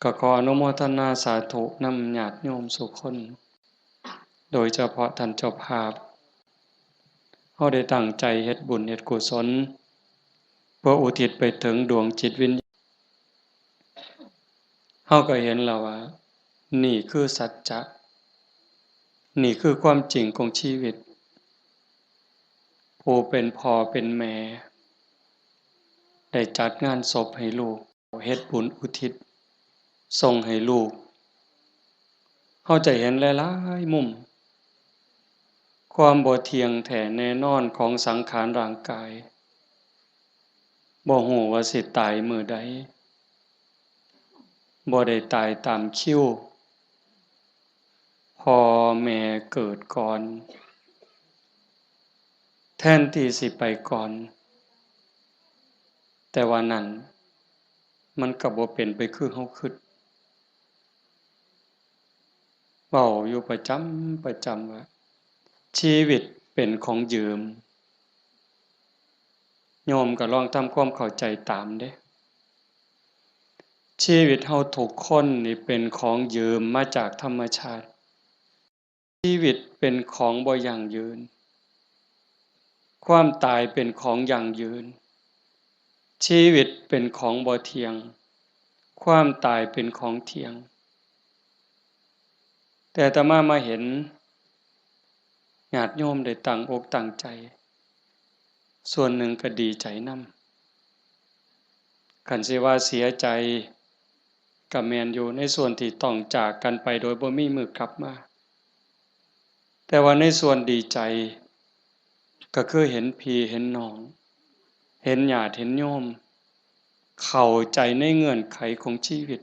ก็ขออนุโมทนาสาธุนำญาติโยมสุขคนโดยเฉพาะท่านเจ้าภาพเฮาได้ตั้งใจเฮ็ดบุญเฮ็ดกุศลเพื่ออุทิศไปถึงดวงจิตวิญญาณเฮาก็เห็นแล้วว่านี่คือสัจจะนี่คือความจริงของชีวิตผู้เป็นพ่อเป็นแม่ได้จัดงานศพให้ลูกเฮ็ดบุญอุทิศส่งให้ลูกเฮาจะเห็นหลายๆมุมความบ่เที่ยงแท้แน่นอนของสังขารร่างกายบ่ฮู้ว่าสิตายมื้อใดบ่ได้ตายตามคิวพ่อแม่เกิดก่อนแทนที่สิไปก่อนแต่ว่านั้นมันก็บ่เป็นไปคือเฮาคิดเว้าอยู่ประจำว่าชีวิตเป็นของยืมโยมก็ลองทำความเข้าใจตามเด้ชีวิตเฮาทุกคนนี่เป็นของยืมมาจากธรรมชาติชีวิตเป็นของบ่ยั่งยืนความตายเป็นของยั่งยืนชีวิตเป็นของบ่เที่ยงความตายเป็นของเที่ยงแต่อาตมามาเห็นญาติโยมได้ตั้งอกตั้งใจส่วนหนึ่งก็ดีใจนำคันสิว่าเสียใจก็แม่นอยู่ในส่วนที่ต้องจากกันไปโดยบ่มีมื้อกลับมาแต่ว่าในส่วนดีใจก็คือเห็นพี่เห็นน้องเห็นญาติเห็นโยมเข้าใจในเงื่อนไขของชีวิต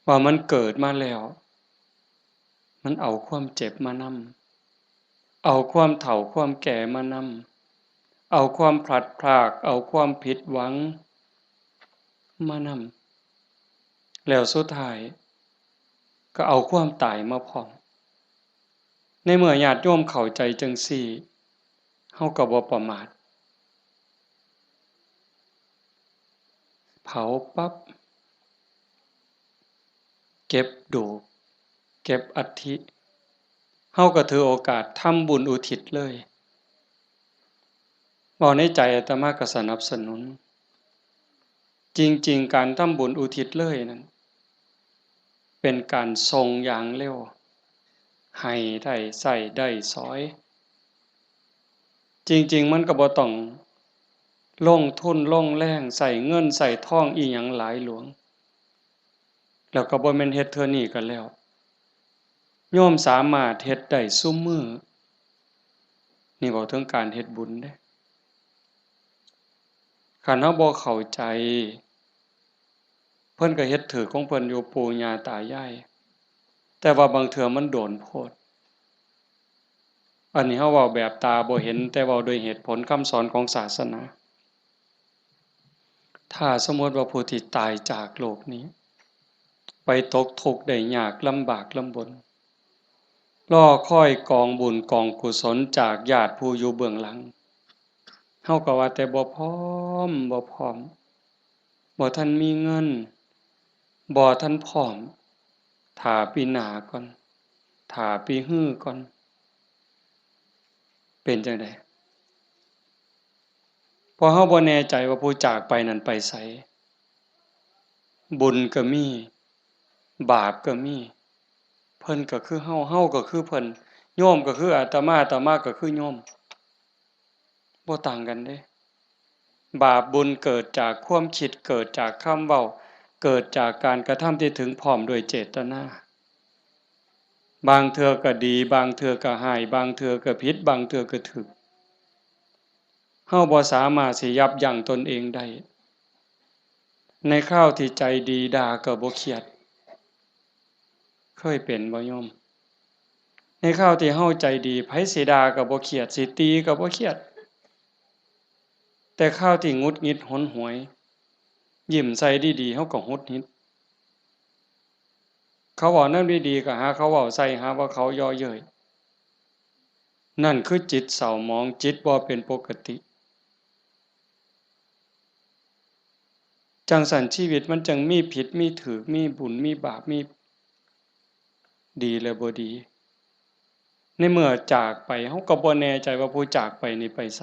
ว่ามันเกิดมาแล้วมันเอาความเจ็บมานำเอาความเฒ่าความแก่มานำเอาความพลัดพรากเอาความผิดหวังมานำแล้วสุดท้ายก็เอาความตายมาพร้อมในเมื่อญาติโยมเข้าใจจังซี้เฮาก็บ่ประมาทเผาปั๊บเก็บดูกเก็บอัฐิเฮาก็ถือโอกาสทำบุญอุทิศเลยเว้าในใจอาตมาก็สนับสนุนจริงๆการทำบุญอุทิศเลยนั้นเป็นการส่งอย่างเร็วให้ได้ใช้ได้สอยจริงๆมันก็บ่ต้องลงทุนลงแรงใช้เงินใช้ทองอิหยังหลายหลวงแล้วก็บ่แม่นเฮ็ดเทื่อนี้ก็แล้วโยมสามารถเฮ็ดได้ซุมื้อนี่เว้าถึงการเฮ็ดบุญเด้คันเฮาบ่เข้าใจเพิ่นก็เฮ็ดถูกของเพิ่นอยู่ปู่ย่าตายายแต่ว่าบางเทื่อมันโดนโพดอันนี้เฮาเว้าแบบตาบ่เห็นแต่เว้าด้วยเหตุผลคำสอนของศาสนาถ้าสมมุติว่าผู้ที่ตายจากโลกนี้ไปตกทุกข์ได้ยากลำบากลำบนรอคอยกองบุญกองกุศลจากญาติผู้อยู่เบื้องหลังเฮาก็ว่าแต่บ่พร้อมบ่ทันมีเงินบ่ทันพร้อมท่าปีหน้าก่อนท่าปีฮื้อก่อนเป็นจั่งใดเพราะเฮาบ่แน่ใจว่าผู้จากไปนั้นไปไสบุญก็มีบาปก็มีเพิ่นก็คือเฮาเฮาก็คือเพิ่นโยมก็คืออาตมาอาตมาก็คือโยมบ่ต่างกันเด้บาปบุญเกิดจากความคิดเกิดจากคำเว้าเกิดจากการกระทำที่ถึงพร้อมด้วยเจตนาบางเทื่อก็ดีบางเทื่อก็ร้ายบางเทื่อก็ผิดบางเทื่อก็ถูกเฮาบ่สามารถสิยับยั้งตนเองได้ในคราวที่ใจดีด่าก็บ่เครียดเคยเป็นบ่โยมในคราวที่เฮาใจดีไผสิด่าก็บ่เครียดสิตีก็บ่เครียดแต่คราวที่หงุดหงิดหนหวยยิ้มใส่ดีๆเฮาก็หงุดหงิดเขาเว้าแนวดีๆก็หาเขาเว้าใส่หาว่าเขาเยาะเย้ยนั่นคือจิตเศร้าหมองจิตบ่เป็นปกติ จังสันชีวิตมันจังมีผิดมีถูกมีบุญมีบาปมีดีและบ่ดีในเมื่อจากไปเฮาก็บ่แน่ใจว่าผู้จากไปนี่ไปไส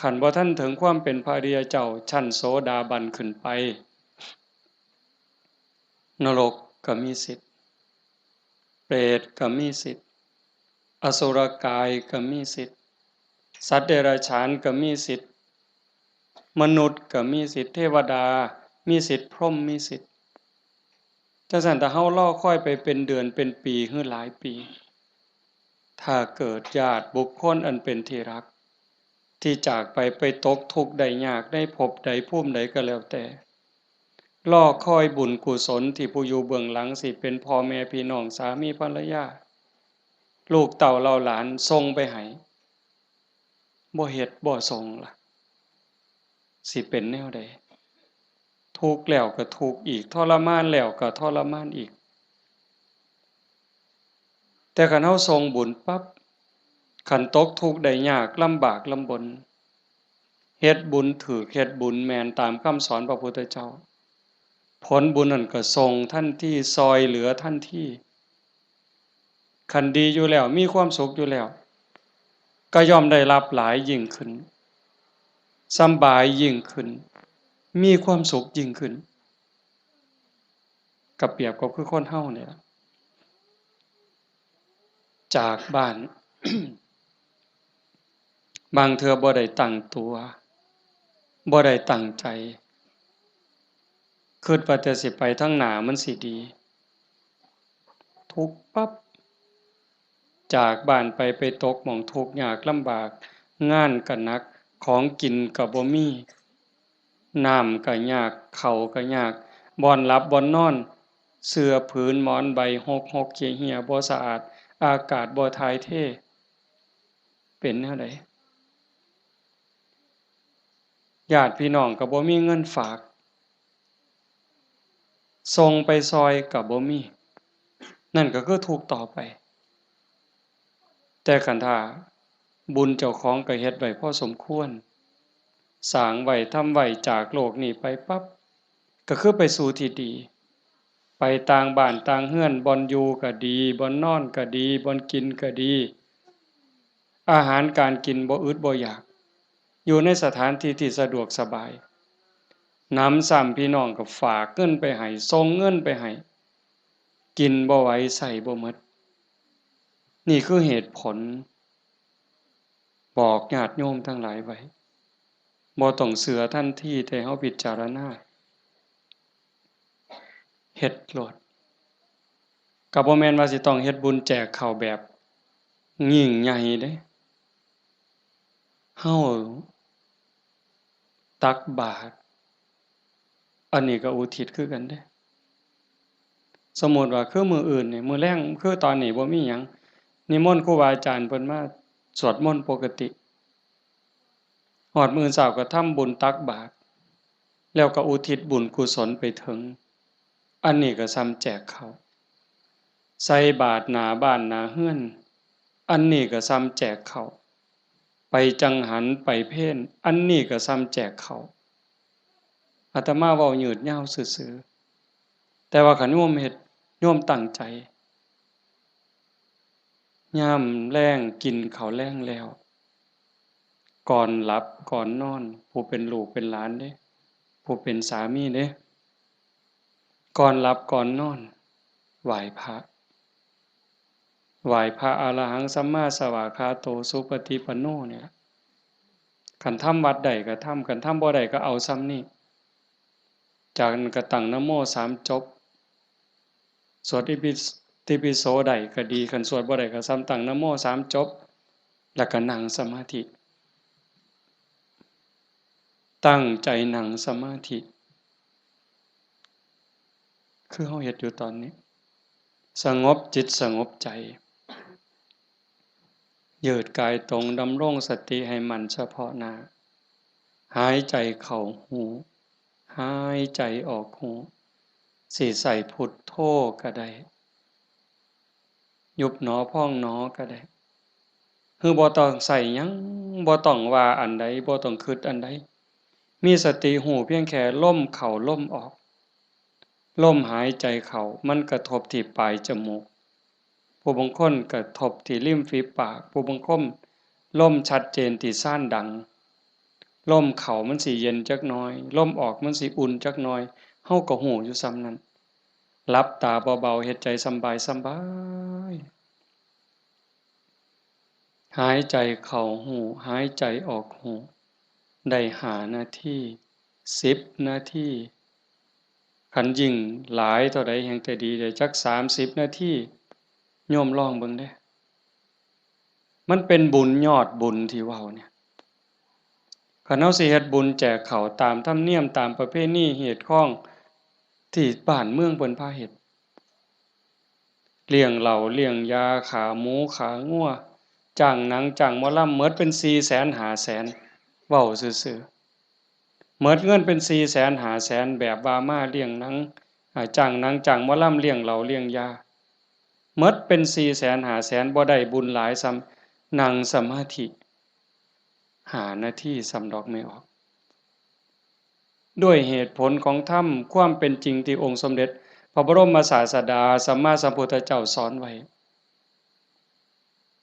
คันบ่ทันถึงความเป็นพระอริยเจ้าชั้นโสดาบันขึ้นไปนรกก็มีสิทธิ์เปรตก็มีสิทธิ์อสุรกายก็มีสิทธิ์สัตว์เดรัจฉานก็มีสิทธิ์มนุษย์ก็มีสิทธิ์เทวดามีสิทธิ์พรหมมีสิทธิ์จังซั่นถ้าเฮารอคอยไปเป็นเดือนเป็นปีหรือหลายปีถ้าเกิดญาติบุคคลอันเป็นที่รักที่จากไปตกทุกข์ได้ยากได้พบใดภูมิใดก็แล้วแต่รอคอยบุญกุศลที่ผู้อยู่เบื้องหลังสิเป็นพ่อแม่พี่น้องสามีภรรยาลูกเต่าเราหลานส่งไปให้บ่เฮ็ดบ่ส่งล่ะสิเป็นแนวใดทุกข์แล้วก็ทุกข์อีกทรมานแล้วก็ทรมานอีกแต่คันเฮาส่งบุญปั๊บคันตกทุกข์ได้ยากลำบากลำบนเฮ็ดบุญถูกเฮ็ดบุญแม่นตามคำสอนพระพุทธเจ้าผลบุญนั่นก็ส่งทันทีซอยเหลือทันทีคันดีอยู่แล้วมีความสุขอยู่แล้วก็ย่อมได้รับหลายยิ่งขึ้นสำบายยิ่งขึ้นมีความสุขยิ่งขึ้นก็เปรียบกับคือคนเฮานี่ล่ะจากบ้าน บางเทื่อบ่ได้ตั้งตัวบ่ได้ตั้งใจคิดว่าแต่สิไปทางหน้ามันสิดีทุกข์ปั๊บจากบ้านไปตกหม้องทุกข์ยากลำบากงานก็หนักของกินก็บ่มีน้ำก็ยากข้าวก็ยากบ่อนหลับบ่อนนอนเสื่อผืนหมอนใบหกๆเหี่ยๆบ่สะอาดอากาศบ่ถ่ายเทเป็นแนวใดญาติพี่น้องก็บ่มีเงินฝากส่งไปซอยก็บ่มีนั่นก็คือทุกข์ต่อไปแต่คันถ้าบุญเจ้าของก็เฮ็ดไว้พอสมควรสร้างไว้ทำไว้จากโลกนี้ไปปั๊บก็คือไปสู่ที่ดีไปต่างบ้านต่างเรือนบ่อนอยู่ก็ดีบ่อนนอนก็ดีบ่อนกินก็ดีอาหารการกินบ่อึดบ่อยากอยู่ในสถานที่ที่สะดวกสบายหนำซ้ำพี่น้องก็ฝากเงินไปให้ส่งเงินไปให้กินบ่ไหวใช้บ่หมดนี่คือเหตุผลบอกญาติโยมทั้งหลายไว้บ่ต้องเชื่อทันทีแต่เฮาพิจารณาเฮ็ดโลดก็บ่แม่นว่าสิต้องเฮ็ดบุญแจกข้าวแบบยิ่งใหญ่เด้เฮาตักบาตรอันนี้ก็อุทิศคือกันเด้สมมุติว่าคือมื้ออื่นนี่มื้อแลงคือตอนนี้บ่มีหยังนิมนต์ครูบาอาจารย์เพิ่นมาสวดมนต์ปกติฮอดมื้อเช้าก็ทำบุญตักบาตรแล้วก็อุทิศบุญกุศลไปถึงอันนี้ก็ส่ำแจกข้าวใส่บาตรหน้าบ้านหน้าเรือนอันนี้ก็ส่ำแจกข้าวไปจังหันไปเพลอันนี้ก็ส่ำแจกข้าวอาตมาเว้ายืดยาวซื่อๆแต่ว่าคันโยมเฮ็ดโยมตั้งใจยามแลงกินข้าวแลงแล้วก่อนหลับก่อนนอนผู้เป็นลูกเป็นหลานเด้ผู้เป็นสามีเด้ก่อนหลับก่อนนอนไหว้พระไหว้พระอรหังสัมมาสวากขาโตสุปฏิปันโนเนี่ยคันทำวัดใดก็ทำคันทำบ่ได้ก็เอาซ้ำนี้จากนั้นก็ตั้งนะโม3จบสวดอิติปิโสใดก็ดีคันสวดบ่ได้ก็ซ้ำตั้งนะโม3จบแล้วก็นั่งสมาธิตั้งใจนั่งสมาธิคือเฮาเฮ็ดอยู่ตอนนี้สงบจิตสงบใจยืดกายตรงดำรงสติให้มั่นเฉพาะหน้าหายใจเข้าหูหายใจออกหูสิใส่พุทโธก็ได้ยุบหนอพองหนอก็ได้คือบ่ต้องใส่หยังบ่ต้องว่าอันใดบ่ต้องคิดอันใด มีสติหูเพียงแค่ลมเข้าลมออกลมหายใจเข้ามันกระทบที่ปลายจมูกผู้บางคนกระทบที่ริมฝีปากผู้บางคนลมชัดเจนที่ซ่านดังลมเข้ามันสิเย็นจักหน่อยลมออกมันสิอุ่นจักหน่อยเฮาก็หูอยู่ส่ำนั้นหลับตาเบาๆเฮ็ดใจสำบายสำบายหายใจเข้าหูหายใจออกหูได้5 นาที10 นาทีคันยิ่งหลายเท่าใดแฮ่งแต่ดีได้จัก30 นาทีโยมลองเบิ่งเด้อมันเป็นบุญยอดบุญที่เว้าเนี่ยคันเฮาสิเฮ็ดบุญแจกข้าวตามธรรมเนียมตามประเพณีเหตุข้องที่บ้านเมืองเพิ่นพาเฮ็ดเลี้ยงเหล้าเลี้ยงยาขาหมูขางัวจ้างหนังจ้างหมอลำหมดเป็น400,000 500,000เว้าซื่อๆหมดเงินเป็น400,000 500,000แบบว่ามาเลี้ยงหนังจ้างหนังจ้างหมอลำเลี้ยงเหล้าเลี้ยงยาหมดเป็น400,000 500,000บ่ได้บุญหลายส่ำนั่งสมาธิ5 นาทีส่ำดอกไม่ออกด้วยเหตุผลของธรรมความเป็นจริงที่องค์สมเด็จพระบรมศาสดาสัมมาสัมพุทธเจ้าสอนไว้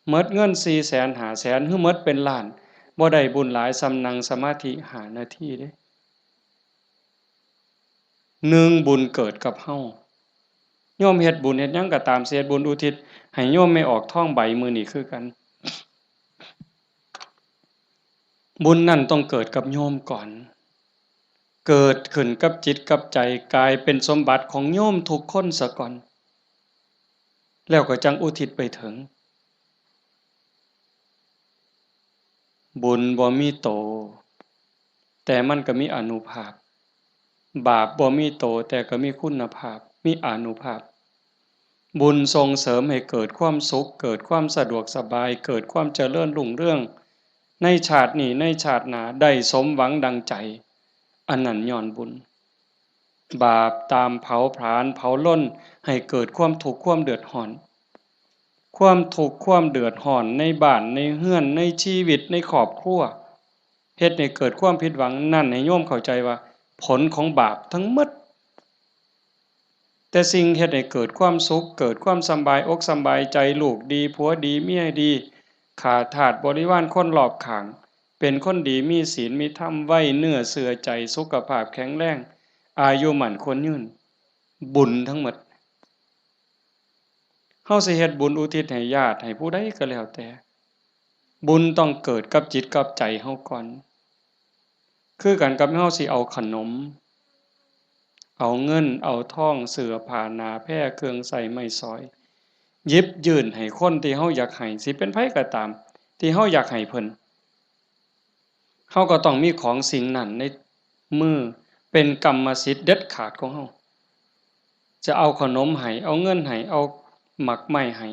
หมดเงิน400,000 500,000หรือหมดเป็นล้านบ่ได้บุญหลายส่ำนั่งสมาธิ5 นาทีเด้1บุญเกิดกับเฮาโยมเฮ็ดบุญเฮ็ดหยังก็ตามสิเฮ็ดบุญอุทิศให้โยมไม่ออกท้องใบมื้อนี้คือกันบุญนั่นต้องเกิดกับโยมก่อนเกิดขึ้นกับจิตกับใจกลายเป็นสมบัติของโยมทุกคนซะก่อนแล้วก็จังอุทิศไปถึงบุญบ่มีโตแต่มันก็มีอานุภาพบาปบ่มีโตแต่ก็มีคุณภาพมีอานุภาพบุญส่งเสริมให้เกิดความสุขเกิดความสะดวกสบายเกิดความเจริญรุ่งเรืองในชาตินี้ในชาติหน้าได้สมหวังดังใจอันนั้นย้อนบุญบาปตามเผาผลาญเผาล้นให้เกิดความทุกข์ความเดือดร้อนความทุกข์ความเดือดร้อนในบ้านในเรือนในชีวิตในครอบครัวเฮ็ดให้เกิดความผิดหวังนั่นให้โยมเข้าใจว่าผลของบาปทั้งหมดแต่สิ่งเฮ็ดให้เกิดความสุขเกิดความสำบายอกสำบายใจลูกดีผัวดีเมียดีขาทาสบริวารคนรอบข้างเป็นคนดีมีศีลมีธรรมไว้เนื้อเชื่อใจสุขภาพแข็งแรงอายุมั่นควรยืนบุญทั้งหมดเฮาสิเฮ็ดบุญอุทิศให้ญาติให้ผู้ใดก็แล้วแต่บุญต้องเกิดกับจิตกับใจเฮาก่อนคือกันกับเฮาสิเอาขนมเอาเงินเอาทองเสื้อผ้าหนาแพร่เครื่องใช้ไม้สอยหยิบยื่นให้คนที่เฮาอยากให้สิเป็นไผก็ตามที่เฮาอยากให้เพิ่นเฮาก็ต้องมีของสิ่งนั้นในมือเป็นกรรมสิทธิ์เด็ดขาดของเฮาจะเอาขนมให้เอาเงินให้เอาหมากไม้ให้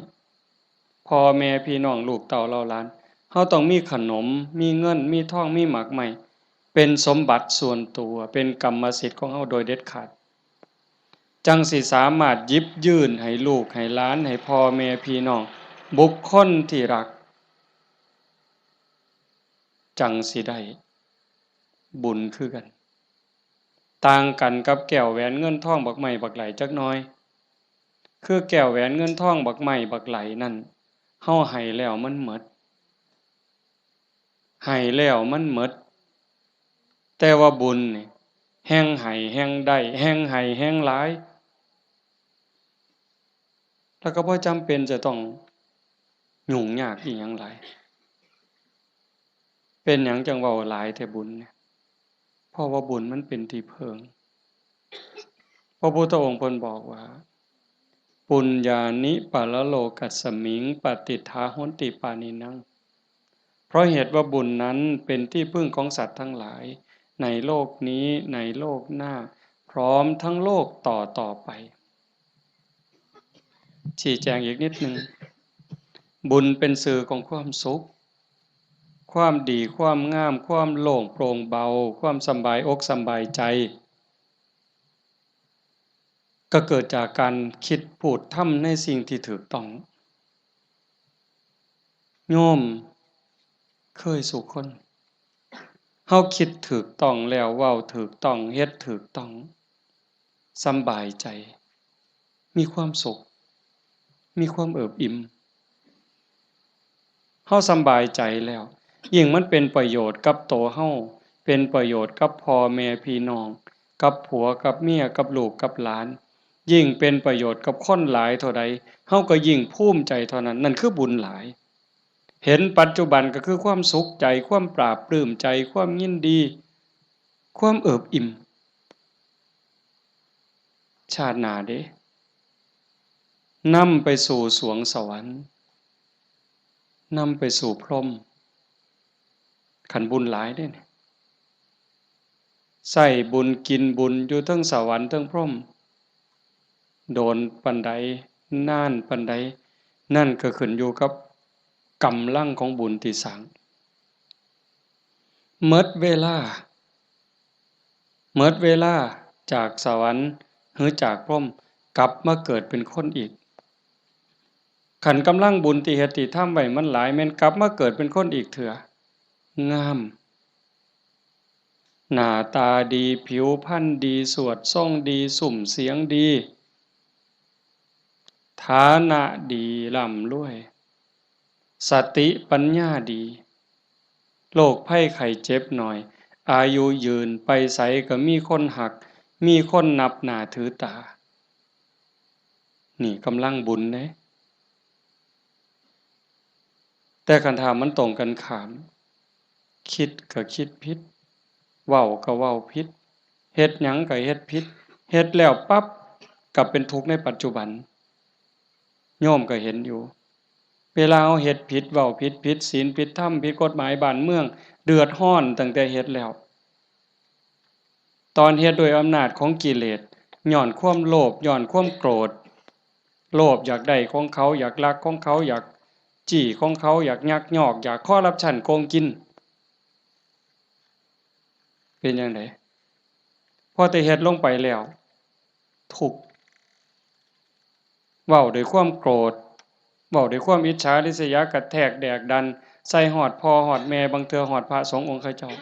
พ่อแม่พี่น้องลูกเต้าเหล่าหลานเฮาต้องมีขนมมีเงินมีทองมีหมากไม้เป็นสมบัติส่วนตัวเป็นกรรมสิทธิ์ของเฮาโดยเด็ดขาดจังสิสามารถหยิบยื่นให้ลูกให้หลานให้พ่อแม่พี่น้องบุคคลที่รักจังสิได้บุญคือกันต่างกันกับแก้วแหวนเงินทองบักไม้บักไหลจักหน่อยคือแก้วแหวนเงินทองบักไม้บักไหลนั่นเฮาให้แล้วมันหมดให้แล้วมันหมดแต่ว่าบุญนี่แฮ่งให้แฮ่งได้แฮ่งให้แฮ่งหลายแล้วก็บ่จำเป็นจะต้องยุ่งยากอิหยังหลายเป็นหยังจังเว้าหลายแต่บุญเนี่ยเพราะว่าบุญมันเป็นที่พึ่งพระพุทธองค์เพิ่นบอกว่าปุญญานิปะละโลกัสสมิงปฏิทาโหนติปานินังเพราะเหตุว่าบุญนั้นเป็นที่พึ่งของสัตว์ทั้งหลายในโลกนี้ในโลกหน้าพร้อมทั้งโลกต่อไปชี้แจงอีกนิดนึงบุญเป็นสื่อของความสุขความดีความงามความโล่งโปร่งเบาความสบายอกสบายใจก็เกิดจากการคิดพูดทำในสิ่งที่ถูกต้องโยมเคยสุขคน เฮาคิดถูกต้องแล้วเว้าถูกต้องเฮ็ดถูกต้องสำบายใจมีความสุขมีความเอิบอิ่มเฮาสำบายใจแล้วยิ่งมันเป็นประโยชน์กับตัวเฮาเป็นประโยชน์กับพ่อแม่พี่น้องกับผัวกับเมียกับลูกกับหลานยิ่งเป็นประโยชน์กับคนหลายเท่าใดเฮาก็ยิ่งภูมิใจเท่านั้นนั่นคือบุญหลายเห็นปัจจุบันก็คือความสุขใจความปราบปลื้มใจความยินดีความเอิบอิ่มชาติหน้าเด้นำไปสู่สวงสวรรค์นำไปสู่พรหมขันบุญหลายเด้เนี่ยใส่บุญกินบุญอยู่เทั้งสวรรค์เทั้งพรหมโดนปันใดนานปันใดนั่นก็ขึ้นอยู่กับกำลังของบุญที่สร้างหมดเวลาจากสวรรค์หรือจากพรหมกลับมาเกิดเป็นคนอีกขันกำลังบุญที่เฮ็ดที่ทำไว้มันหลายแม่นกลับมาเกิดเป็นคนอีกเถื่องามหน้าตาดีผิวพรรณดีสวดทรงดีสุ่มเสียงดีฐานะดีร่ำรวยสติปัญญาดีโรคภัยไข้เจ็บหน่อยอายุยืนไปไสก็มีคนหักมีคนนับหน้าถือตานี่กำลังบุญเด้แต่คันถามมันตรงกันข้ามคิดก็คิดผิดเว้าก็เว้าผิดเฮ็ดหยังก็เฮ็ดผิดเฮ็ดแล้วปั๊บก็เป็นทุกข์ในปัจจุบันโยมก็เห็นอยู่เวลาเราเฮ็ดผิดเว้าผิดผิดศีลผิดธรรมผิดกฎหมายบ้านเมืองเดือดร้อนตั้งแต่เฮ็ดแล้วตอนเฮ็ดด้วยอำนาจของกิเลสย้อนความโลภย้อนความโกรธโลภอยากได้ของเขาอยากลักของเขาอยากจี้ของเขาอยากยักยอกอยากคอร์รัปชันโกงกินเป็นจังไดพอแต่เฮ็ดลงไปแล้วทุกข์เว้าด้วยความโกรธเว้าด้วยความอิจฉาริษยากระแทกแดกดันใส่ฮอดพ่อฮอดแม่บางเทื่อฮอดพระสงฆ์องค์เขาเจ้า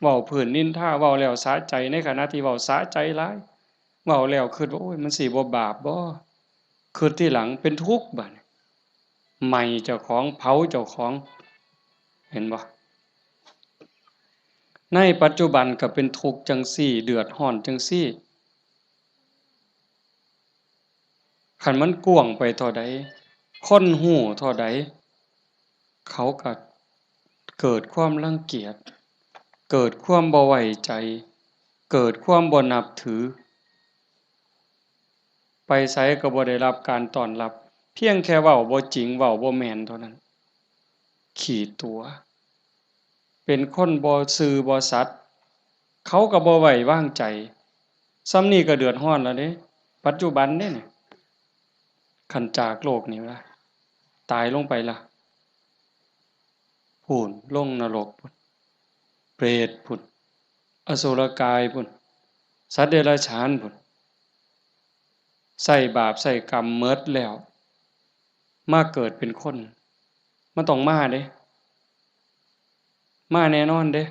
เว้าพื้นนินทาเว้าแล้วสะใจในขณะที่เว้าสะใจหลายเว้าแล้วคิดว่าโอ้ยมันสิบ่บาปบ่คิดทีหลังเป็นทุกข์บัดไหม้เจ้าของเผาเจ้าของเห็นบ่ในปัจจุบันก็เป็นทุกข์จังซี่เดือดร้อนจังซี่คันมันกว้างไปเท่าใดคนฮู้เท่าใดเขาก็เกิดความรังเกียจเกิดความบ่ไว้ใจเกิดความบ่นับถือไปไสก็บ่ได้รับการต้อนรับเพียงแค่เว้าบ่จริงเว้าบ่แม่นเท่านั้นขี้ตั๋วเป็นคนบ่ซื่อบ่สัตย์เขาก็บ่ไว้วางใจส่ำนี้ก็เดือดร้อนแล้วเด้ปัจจุบันเด้นี่คันจากโลกนี้ล่ะตายลงไปล่ะพู้นลงนรกพู้นเปรตพู้นอสุรกายพู้นสัตว์เดรัจฉานพู้นใส่บาปใส่กรรมหมดแล้วมาเกิดเป็นคนมันต้องมาเด้มาแน่นอนเด้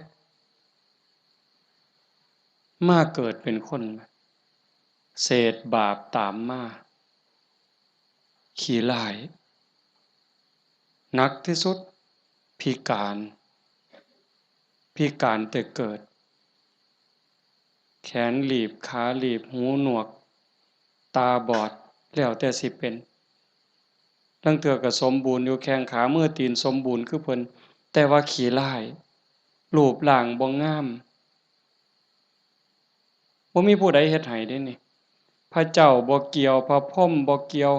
มาเกิดเป็นคนเศษบาปตามมาขี้ร้ายหนักที่สุดพิการแต่เกิดแขนหลีบขาหลีบหูหนวกตาบอดแล้วแต่สิเป็นลางเทื่อก็สมบูรณ์อยู่แข้งขามือตีนสมบูรณ์คือเพิ่นแต่ว่าขี้ร้ายรูปร่างบ่งามบ่มีผู้ใดเฮ็ดให้เด้นี่พระเจ้าบ่เกี่ยวพระพรหมบ่เกี่ยว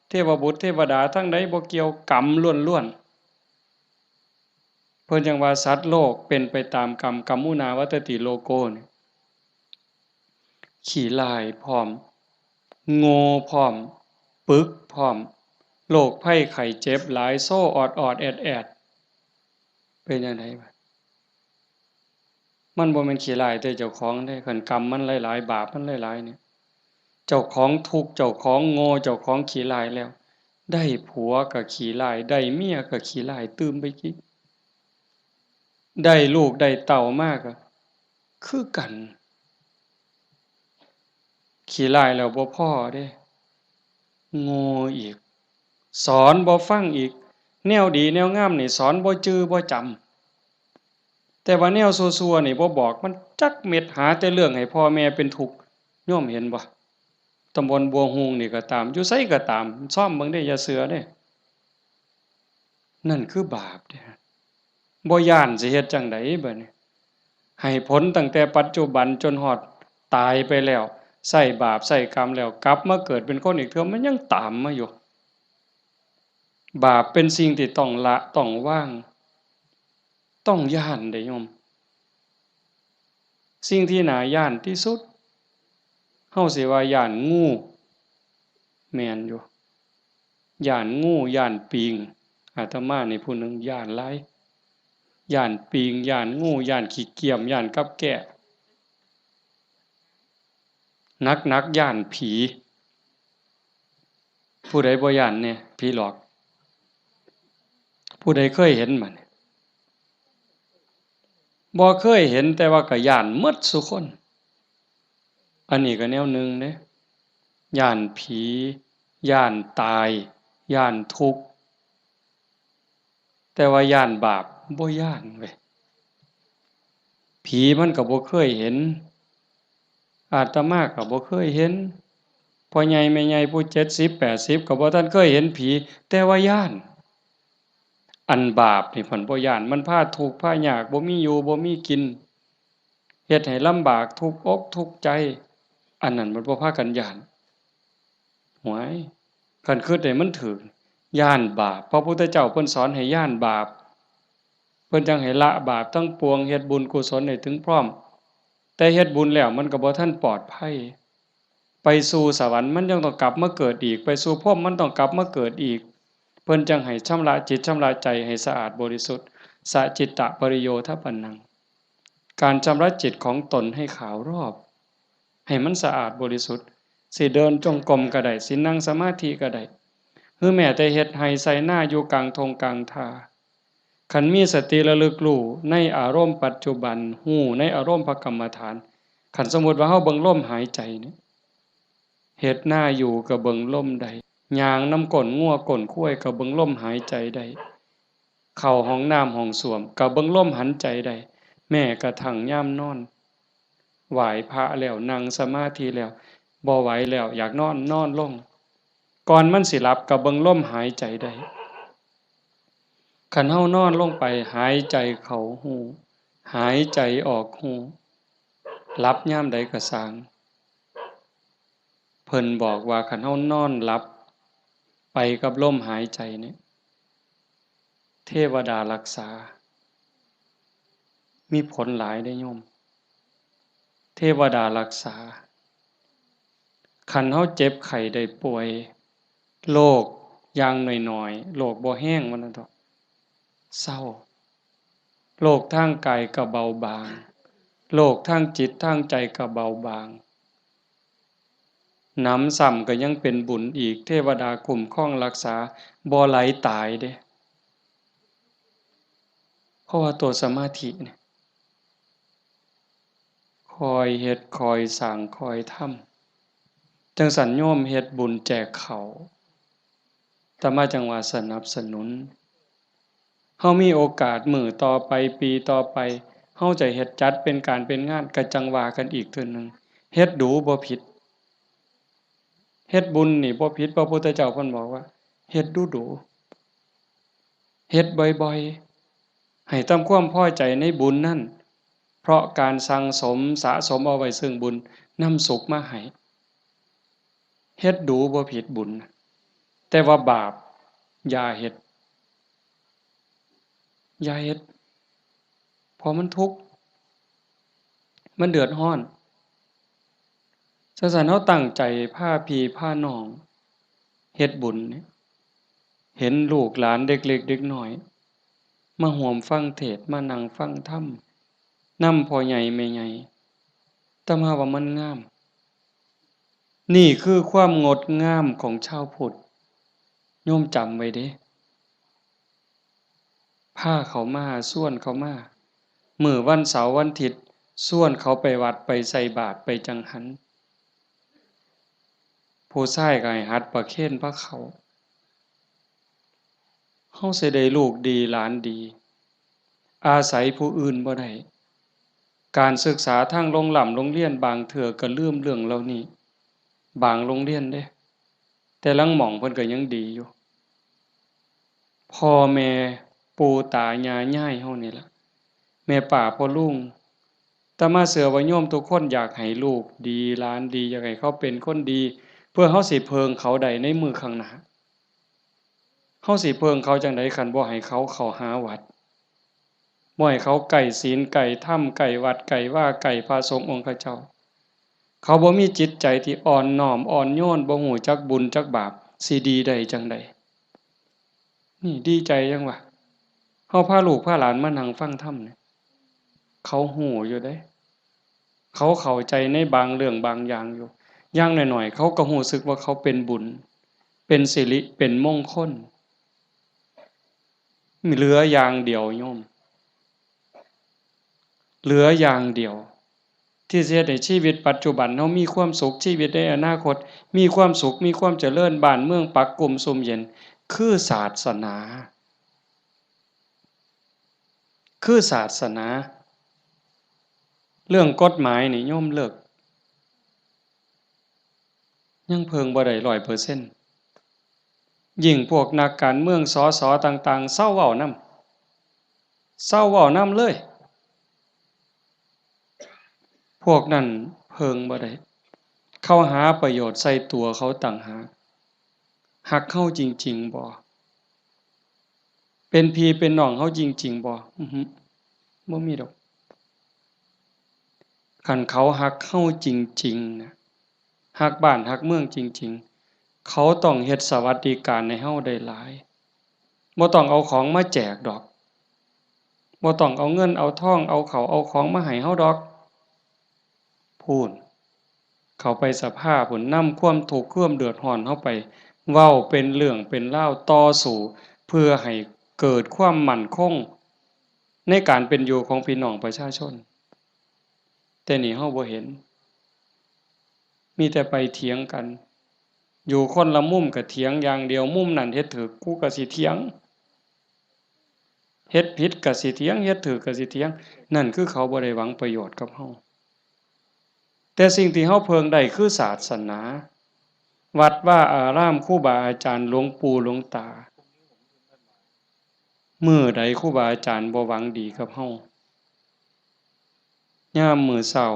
เทวบุตรเทวดาทั้งใดบ่เกี่ยวกรรมล้วนๆเพิ่นจังว่าสัตว์โลกเป็นไปตามกรรมกัมมุนาวัตติโลโกนี่ขี้ร้ายพร้อมโง่พร้อมปึกพร้อมโรคภัยไข้เจ็บหลายโซ่ออดๆแอดๆเป็นจังไดบัดมันบ่แม่นขี้ร้ายแต่เจ้าของเด้คันกรรมมันหลายๆบาปมันหลายๆเนี่ยเจ้าของทุกข์เจ้าของโง่เจ้าของขี้ร้ายแล้วได้ผัวก็ขี้ร้ายได้เมียก็ขี้ร้ายตื่มไปอีก ได้ลูกได้เต้ามากก็คือกันขี้ร้ายแล้วบ่พอเด้โง่อีกสอนบ่ฟังอีกแนวดีแนวงามนี่สอนบ่จื้อบ่จำแต่ว่าแนวซั่วๆนี่บ่บอกมันจักเม็ดหาแต่เรื่องให้พ่อแม่เป็นทุกข์โยมเห็นบ่ตำบลบัวฮูงนี่ก็ตามอยู่ไสก็ตามซ่อมเบิ่งเด้อย่าเสือเด้นั่นคือบาปเด้บ่ย้านสิเฮ็ดจังไดบัดนี้ให้ผลตั้งแต่ปัจจุบันจนฮอดตายไปแล้วใช้บาปใช้กรรมแล้วกลับมาเกิดเป็นคนอีกเทื่อมันยังตามมาอยู่บาปเป็นสิ่งที่ต้องละต้องวางต้องย้านเด้โยมสิ่งที่น่าย้านที่สุดเฮาสิว่าย้านงูแม่นอยู่ย้านงูย้านปิงอาตมานี่ผู้หนึ่งย้านหลายย้านปิงย้านงูย้านขี้เกียจย้านกับแกะหนักๆย้านผีผู้ใดบ่ย้านแน่ผีหลอกผู้ใดเคยเห็นมันบ่เคยเห็นแต่ว่าก็ย้านหมดซุคนอันนี้ก็แนวหนึ่งเด้ย้านผีย้านตายย้านทุกข์แต่ว่าย้านบาปบ่ย้านเว้ยผีมันก็บ่เคยเห็นอาตมาก็บ่เคยเห็นพ่อใหญ่แม่ใหญ่ผู้70 80ก็บ่ทันเคยเห็นผีแต่ว่าย้านอันบาปนี่เพิ่นบ่ย้านมันพาทุกข์พายากบ่มีอยู่บ่มีกินเฮ็ดให้ลำบากทุกข์อกทุกข์ใจอันนั้นมันบ่พากันย้านหวยคันคิดให้มันถูกย้านบาปพระพุทธเจ้าเพิ่นสอนให้ย้านบาปเพิ่นจังให้ละบาปทั้งปวงเฮ็ดบุญกุศลให้ถึงพร้อมแต่เฮ็ดบุญแล้วมันก็บ่ทันปลอดภัยไปสู่สวรรค์มันยังต้องกลับมาเกิดอีกไปสู่ภพมันต้องกลับมาเกิดอีกเพิ่นจังให้ชำระจิตชำระใจให้สะอาดบริสุทธิ์สะจิตตะปริโยทปันนังการชำระจิตของตนให้ขาวรอบให้มันสะอาดบริสุทธิ์สิเดินจงกรมก็ได้สินั่งสมาธิก็ได้หรือแม้แต่เฮ็ดให้ใส่หน้าอยู่กลางทงกลางทาคันมีสติระลึกรู้ในอารมณ์ปัจจุบันฮู้ในอารมณ์พระกรรมฐานคันสมมุติว่าเฮาเบิ่งลมหายใจนี่เฮ็ดหน้าอยู่ก็เบิ่งลมได้ย่างน้ำก้นงัวก้นข้วยก็เบิ่งลมหายใจได้เข้าห้องน้ำห้องส้วมก็เบิ่งลมหันใจได้แม้กระทั่งยามนอนไหว้พระแล้วนั่งสมาธิแล้วบ่ไหวแล้วอยากนอนนอนลงก่อนมันสิหลับก็เบิ่งลมหายใจได้คันเฮานอนลงไปหายใจเข้าหูหายใจออกหูหลับยามใดก็สร้างเพิ่นบอกว่าคันเฮานอนหลับไปกับลมหายใจนี่เทวดารักษามีผลหลายเด้อโยมเทวดารักษาคันเฮาเจ็บไข้ได้ป่วยโรคอย่างน้อยๆโรคบ่แห้งว่านั้นเถาะเศร้าโรคทางกายก็เบาบางโรคทางจิตทางใจก็เบาบางหนำซ้ำก็ยังเป็นบุญอีกเทวดาคุ้มครองรักษาบ่ไหลตายเด้เพราะว่าตัวสมาธิเนี่ยคอยเฮ็ดคอยสร้างคอยทำจังสันโยมเฮ็ดบุญแจกเขาแต่มาจังว่าสนับสนุนเฮามีโอกาสมื้อต่อไปปีต่อไปเฮาจะเฮ็ดจัดเป็นการเป็นงานก็จังว่ากันอีกเทื่อนึงเฮ็ดดูบ่ผิดเฮ็ดบุญนี่บ่ผิดพระพุทธเจ้าเพิ่นบอกว่าเฮ็ดดูๆเฮ็ดบ่อยๆให้ตามความพอใจในบุญนั้นเพราะการสั่งสมสะสมเอาไว้ซึ่งบุญนำสุขมาให้เฮ็ดดูบ่ผิดบุญแต่ว่าบาปอย่าเฮ็ดอย่าเฮ็ดเพราะมันทุกข์มันเดือดร้อนฉะนั้นเราตั้งใจพาพี่พาน้องเฮ็ดบุญเนี่ยเห็นลูกหลานเด็กเล็กเด็กน้อยมาร่วมฟังเทศน์มานั่งฟังธรรมนำพ่อใหญ่แม่ใหญ่แต่ว่ามันงามนี่คือความงดงามของชาวพุทธโยมจำไว้เด้พาเขามาชวนเขามา มื้อวันเสาร์วันอาทิตย์ชวนเขาไปวัดไปใส่บาตรไปจังหันผู้ชายก็ให้หัดประเคนพระเขาเฮาสิได้ลูกดีหลานดีอาศัยผู้อื่นบ่ได้การศึกษาทางโรงเรียนบางเทื่อก็ลืมเรื่องเหล่านี้บางโรงเรียนเด้แต่ลางหม้องเพิ่นก็ยังดีอยู่พ่อแม่ปู่ตายายยายเฮานี่ล่ะแม่ป้าพ่อลุงแต่มาเชื่อว่าโยมทุกคนอยากให้ลูกดีหลานดีอยากให้เขาเป็นคนดีเพื่อเฮาสิเพิงเขาได้ในมื้อข้างหน้าเฮาสิเพิงเขาจังได๋คันบ่ให้เขาเข้าหาวัดบ่ให้เขาใกล้ศีลใกล้ธรรมใกล้วัดใกล้ว่าใกล้พระสงฆ์องค์เขาเจ้าเขาบ่มีจิตใจที่อ่อนน้อมอ่อนโยนบ่ฮู้จักบุญจักบาปสิดีได้จังใดนี่ดีใจจังวะเฮาพาลูกพาหลานมานั่งฟังธรรมเนี่ยเขาฮู้อยู่เด้เขาเข้าใจในบางเรื่องบางอย่างอยู่อย่างน้อยๆเขาก็รู้สึกว่าเขาเป็นบุญเป็นสิริเป็นมงคลมีเหลืออย่างเดียวโยมเหลืออย่างเดียวที่สิเฮ็ดให้ชีวิตปัจจุบันเฮามีความสุขชีวิตในอนาคตมีความสุขมีความเจริญบ้านเมืองปักกุมซุ่มเย็นคือศาสนาคือศาสนาเรื่องกฎหมายนี่โยมเลิกยังเพิงบ่ได้100%ยิ่งพวกนักการเมืองสสต่างๆเซาเว้านำเซาเว้านำเลยพวกนั้นเพิงบ่ได้เขาหาประโยชน์ใส่ตัวเขาต่างหากฮักเฮาจริงๆบ่เป็นพี่เป็นน้องเฮาจริงๆบ่อือฮึบ่มีดอกคันเขาฮักเฮาจริงๆน่ะฮักบ้านฮักเมืองจริงๆเขาต้องเฮ็ดสวัสดิการให้เฮาได้หลายบ่ต้องเอาของมาแจกดอกบ่ต้องเอาเงินเอาทองเอาข้าวเอาของมาให้เฮาดอกพู้นเข้าไปสภาพู้นนำความทุกข์ความเดือดร้อนเฮาไปเว้าเป็นเรื่องเป็นราวต่อสู้เพื่อให้เกิดความมั่นคงในการเป็นอยู่ของพี่น้องประชาชนแต่นี่เฮาบ่เห็นมีแต่ไปเถียงกันอยู่คนละมุมก็เถียงอย่างเดียวมุมนั้นเฮ็ดถูกกูก็สิเถียงเฮ็ดผิดก็สิเถียงเฮ็ดถูกก็สิเถียงนั่นคือเขาบ่ได้หวังประโยชน์กับเฮาแต่สิ่งที่เฮาเพิงได้คือศาสนาวัดว่าอารามครูบาอาจารย์หลวงปู่หลวงตามื้อใดครูบาอาจารย์บ่หวังดีกับเฮายามมื้อเช้า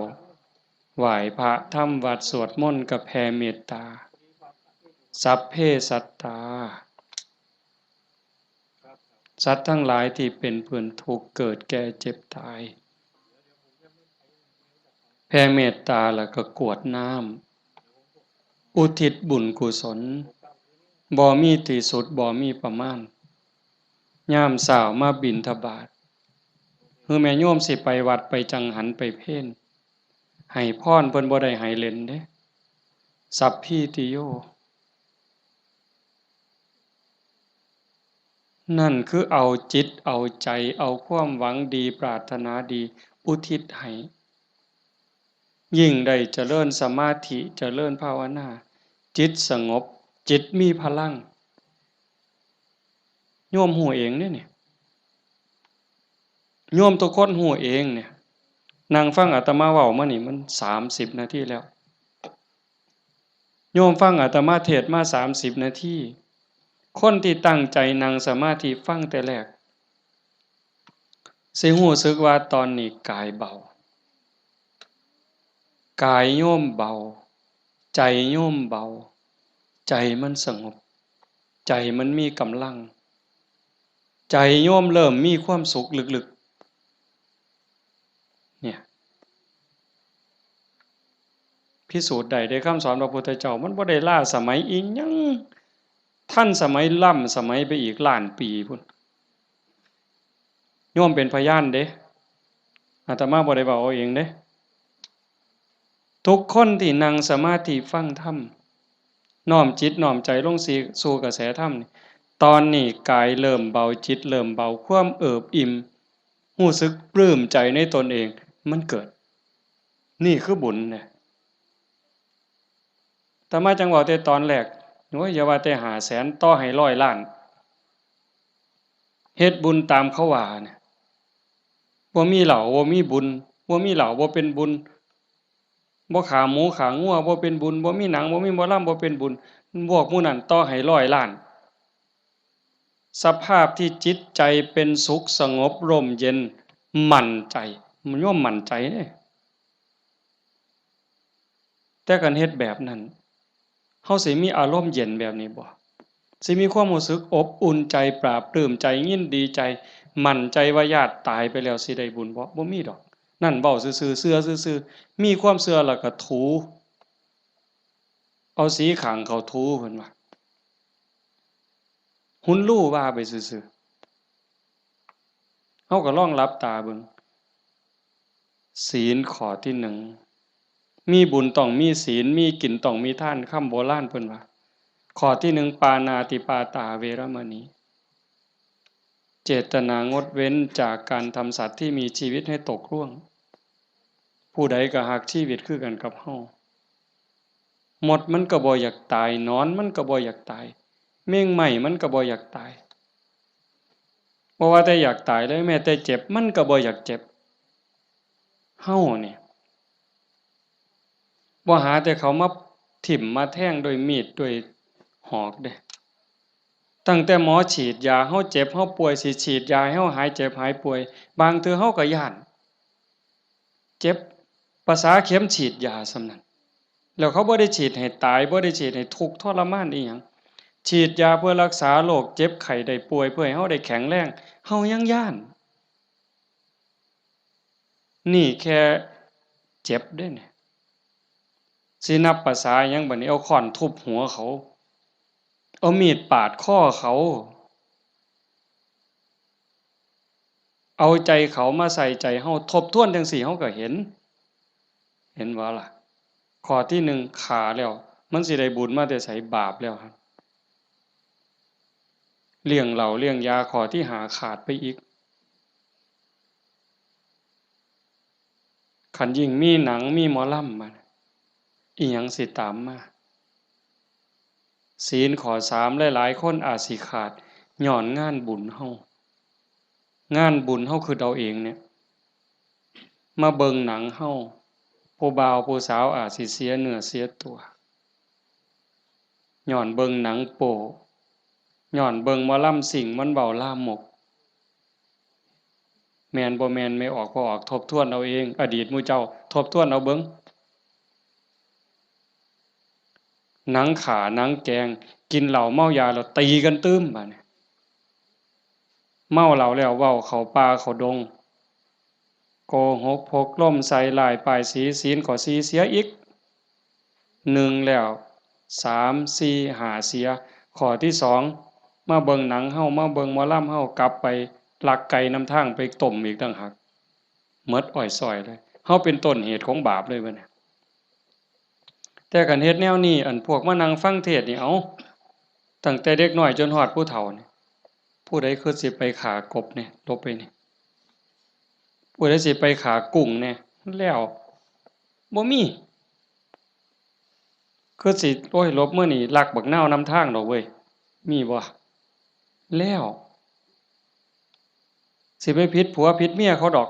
ไหว้พระทำวัดสวดมนต์ก็แผ่เมตตาสัพเพสัตตาสัตว์ทั้งหลายที่เป็นเพื่อนทุกข์เกิดแก่เจ็บตายแผ่เมตตาแล้วก็กรวดน้ำอุทิศบุญกุศลบ่มีที่สุดบ่มีประมาณยามเช้ามาบิณฑบาตคือแม่โยมสิไปวัดไปจังหันไปเพลให้พรเพิ่นบ่ได้ให้เล่นเด้สัพพิติโยนั่นคือเอาจิตเอาใจเอาความหวังดีปรารถนาดีอุทิศให้ยิ่งได้เจริญสมาธิเจริญภาวนาจิตสงบจิตมีพลังโยมฮู้เองเด้นี่โยมทุกคนฮู้เองเนี่ยนั่งฟังอาตมาเว้ามานี่มัน30นาทีแล้วโยมฟังอาตมาเทศน์มา30นาทีคนที่ตั้งใจนั่งสมาธิฟังแต่แรกสิรู้สึกว่าตอนนี้กายเบากายโยมเบาใจโยมเบาใจมันสงบใจมันมีกำลังใจโยมเริ่มมีความสุขลึกๆเนี่ยพิสูจน์ได้ด้วยคำสอนพระพุทธเจ้ามันบ่ได้ล้าสมัยอีหยังทันสมัยล้ำสมัยไปอีกล้านปีพุ่นโยมเป็นพยานเด้อาตมาบ่ได้เว้าเอาเองเด้ทุกคนที่นั่งสมาธิฟังธรรมน้อมจิตน้อมใจลงสู่กระแสธรรมนี่ตอนนี้กายเริ่มเบาจิตเริ่มเบาความเอิบอิ่ม รู้สึกปลื้มใจในตนเองมันเกิดนี่คือบุญเนี่ยแต่มาจังหวะแต่ตอนแรกโอ้ยอย่าว่าแต่500,000ต่อให้100,000,000เฮ็ดบุญตามเขาว่าเนี่ยบ่มีเหล้าบ่มีบุญบ่มีเหล้าบ่เป็นบุญบ่ขาหมูขางัวบ่เป็นบุญบ่มีหนังบ่มีหมอลำบ่เป็นบุญพวกหมู่นั้นต่อให้100,000,000สภาพที่จิตใจเป็นสุขสงบร่มเย็นมั่นใจมันย่อมมั่นใจเด้แต่กันเฮ็ดแบบนั้นเฮาสิมีอารมณ์เย็นแบบนี้บ่สิมีความรู้สึกอบอุ่นใจปลาบปลื้มใจยินดีใจมั่นใจว่าญาติตายไปแล้วสิได้บุญบ่มีดอกนั่นเว้าซื่อๆเชื่อซื่อๆมีความเชื่อแล้วก็ถูเอาสีข้างเขาถูเพิ่นว่าหุนรู้ว่าไปซื่อๆเฮาก็ลองหลับตาเบิ่งศีลข้อที่1มีบุญต้องมีศีลมีกินต้องมีทานคำโบราณเพิ่นว่าข้อที่1ปานาติปาตาเวรมณีเจตนางดเว้นจากการทำสัตว์ที่มีชีวิตให้ตกล่วงผู้ใดก็ฮักชีวิตคือกันกับเฮาหมดมันก็บ่อยากตายนอนมันก็บ่อยากตายเม่งไหม้มันก็บ่อยากตายบ่ว่าแต่อยากตายเลยแม้แต่เจ็บมันก็บ่อยากเจ็บเฮานี่บ่หาแต่เขามาถิ่มมาแทงด้วยมีดด้วยหอกเด้ตั้งแต่หมอฉีดยาเฮาเจ็บเฮาป่วยสิฉีดยาให้เฮาหายเจ็บหายป่วยบางเทื่อเฮาก็ย้านเจ็บภาษาเข็มฉีดยาส่ำนั้นแล้วเขาบ่ได้ฉีดให้ตายบ่ได้ฉีดให้ทุกข์ทรมานอีหยังฉีดยาเพื่อรักษาโรคเจ็บไข้ได้ป่วยเพื่อให้เฮาได้แข็งแรงเฮายังย้านนี่แค่เจ็บเด้เนี่ยสินับภาษาหยังบัดนี้เอาค้อนทุบหัวเขาเอามีดปาดคอเขาเอาใจเขามาใส่ใจเฮาทบทวนจังซี่เฮาก็เห็นบ่ล่ะข้อที่1ฆ่าแล้วมันสิได้บุญมาแต่ไสบาปแล้วครับเลี้ยงเหล้าเลี้ยงยาข้อที่5ขาดไปอีกคันยิ่งมีหนังมีหมอลำมาอิหยังสิตามมาศีลข้อ3หลายๆคนอาจสิขาดญ้อนงานบุญเฮางานบุญเฮาคิดเอาเองเนี่ยมาเบิ่งหนังเฮาผู้บ่าวผู้สาวอาจสิเสียเนื้อเสียตัวย้อนเบิ่งหนังโป๊ย้อนเบิ่งหมอลำซิ่งมันเว้าลามกแม่นบ่แม่นไม่ออกบ่ออกทบทวนเอาเองอดีตหมู่เจ้าทบทวนเอาเบิ่งหนังขาหนังแกงกินเหล้าเมายาแล้วตีกันตึ้มบัดนี้เมาเหล้าแล้วเว้าเข้าป่าเข้าดงโกหกพกลมใส่ร้ายป้ายสีศีลข้อ4เสียอีก1แล้ว3 4 5เสียข้อที่2มาเบิ่งหนังเฮามาเบิ่งหมอลำเฮากลับไปลักไก่นำทางไปต้มอีกต่างหากหมดอ้อยส้อยเลยเฮาเป็นต้นเหตุของบาปเลยบัดนี้แต่คันเฮ็ดแนวนี้อันพวกมานั่งฟังเทศน์นี่เอ้าตั้งแต่เด็กน้อยจนฮอดผู้เฒ่านี่ผู้ใดคือสิไปฆ่ากบเนี่ยลบไปนี่ผู้ใดสิไปฆ่ากุ้งแน่แล้วบ่มีคือสิโอ้ยลบมื้อนี้ลักบักนาวนำทางดอกเว้ยมีบ่แล้วสิไปผิดผัวผิดเมียเขาดอก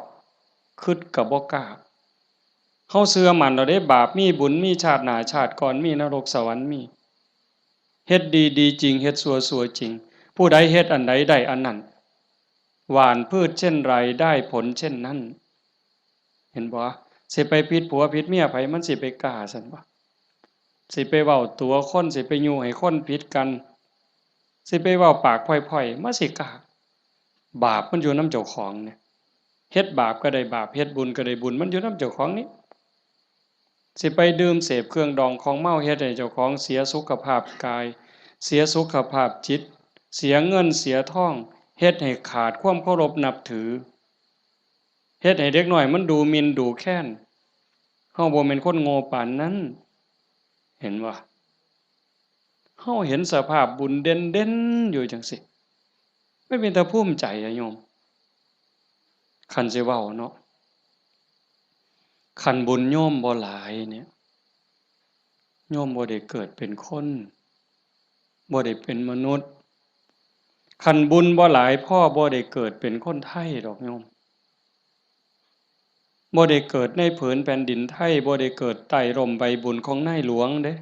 คิดก็บ่กล้าเฮาเชื่อมั่นแล้วเด้บาปมีบุญมีชาติหน้าชาติก่อนมีนรกสวรรค์มีเฮ็ดดีดีจริงเฮ็ดชั่วจริงผู้ใดเฮ็ดอันใดได้อันนั้นหว่านพืชเช่นไรได้ผลเช่นนั้นเห็นบ่สิไปผิดผัวผิดเมียไผมันสิไปกล้าซั่นบ่สิไปเว้าตัวคนสิไปยุให้คนผิดกันสิไปเว้าปากพร่อยๆมาสิกล้าบาปมันอยู่นำเจ้าของเนี่ยเฮ็ดบาปก็ได้บาปเฮ็ดบุญก็ได้บุญมันอยู่นำเจ้าของนี่สิไปดื่มเสพเครื่องดองของเมาเฮ็ดให้เจ้าของเสียสุขภาพกายเสียสุขภาพจิตเสียเงินเสียทองเฮ็ดให้ขาดความเคารพนับถือเฮ็ดให้เด็กน้อยมันดูหมิ่นดูแคลนเฮาบ่แม่นคนโง่ปานนั้นเห็นบ่เฮาเห็นสภาพบุญเด่นๆอยู่จังซี่ไม่เป็นตาภูมิใจอะโยม คันสิเว้าเนาะคันบุญโยมบ่หลายเนี่ยโยมบ่ได้เกิดเป็นคนบ่ได้เป็นมนุษย์คันบุญบ่หลายพ่อบ่ได้เกิดเป็นคนไทยดอกโยมบ่ได้เกิดในผืนแผ่นดินไทยบ่ได้เกิดใต้ร่มใบบุญของนายหลวงเด้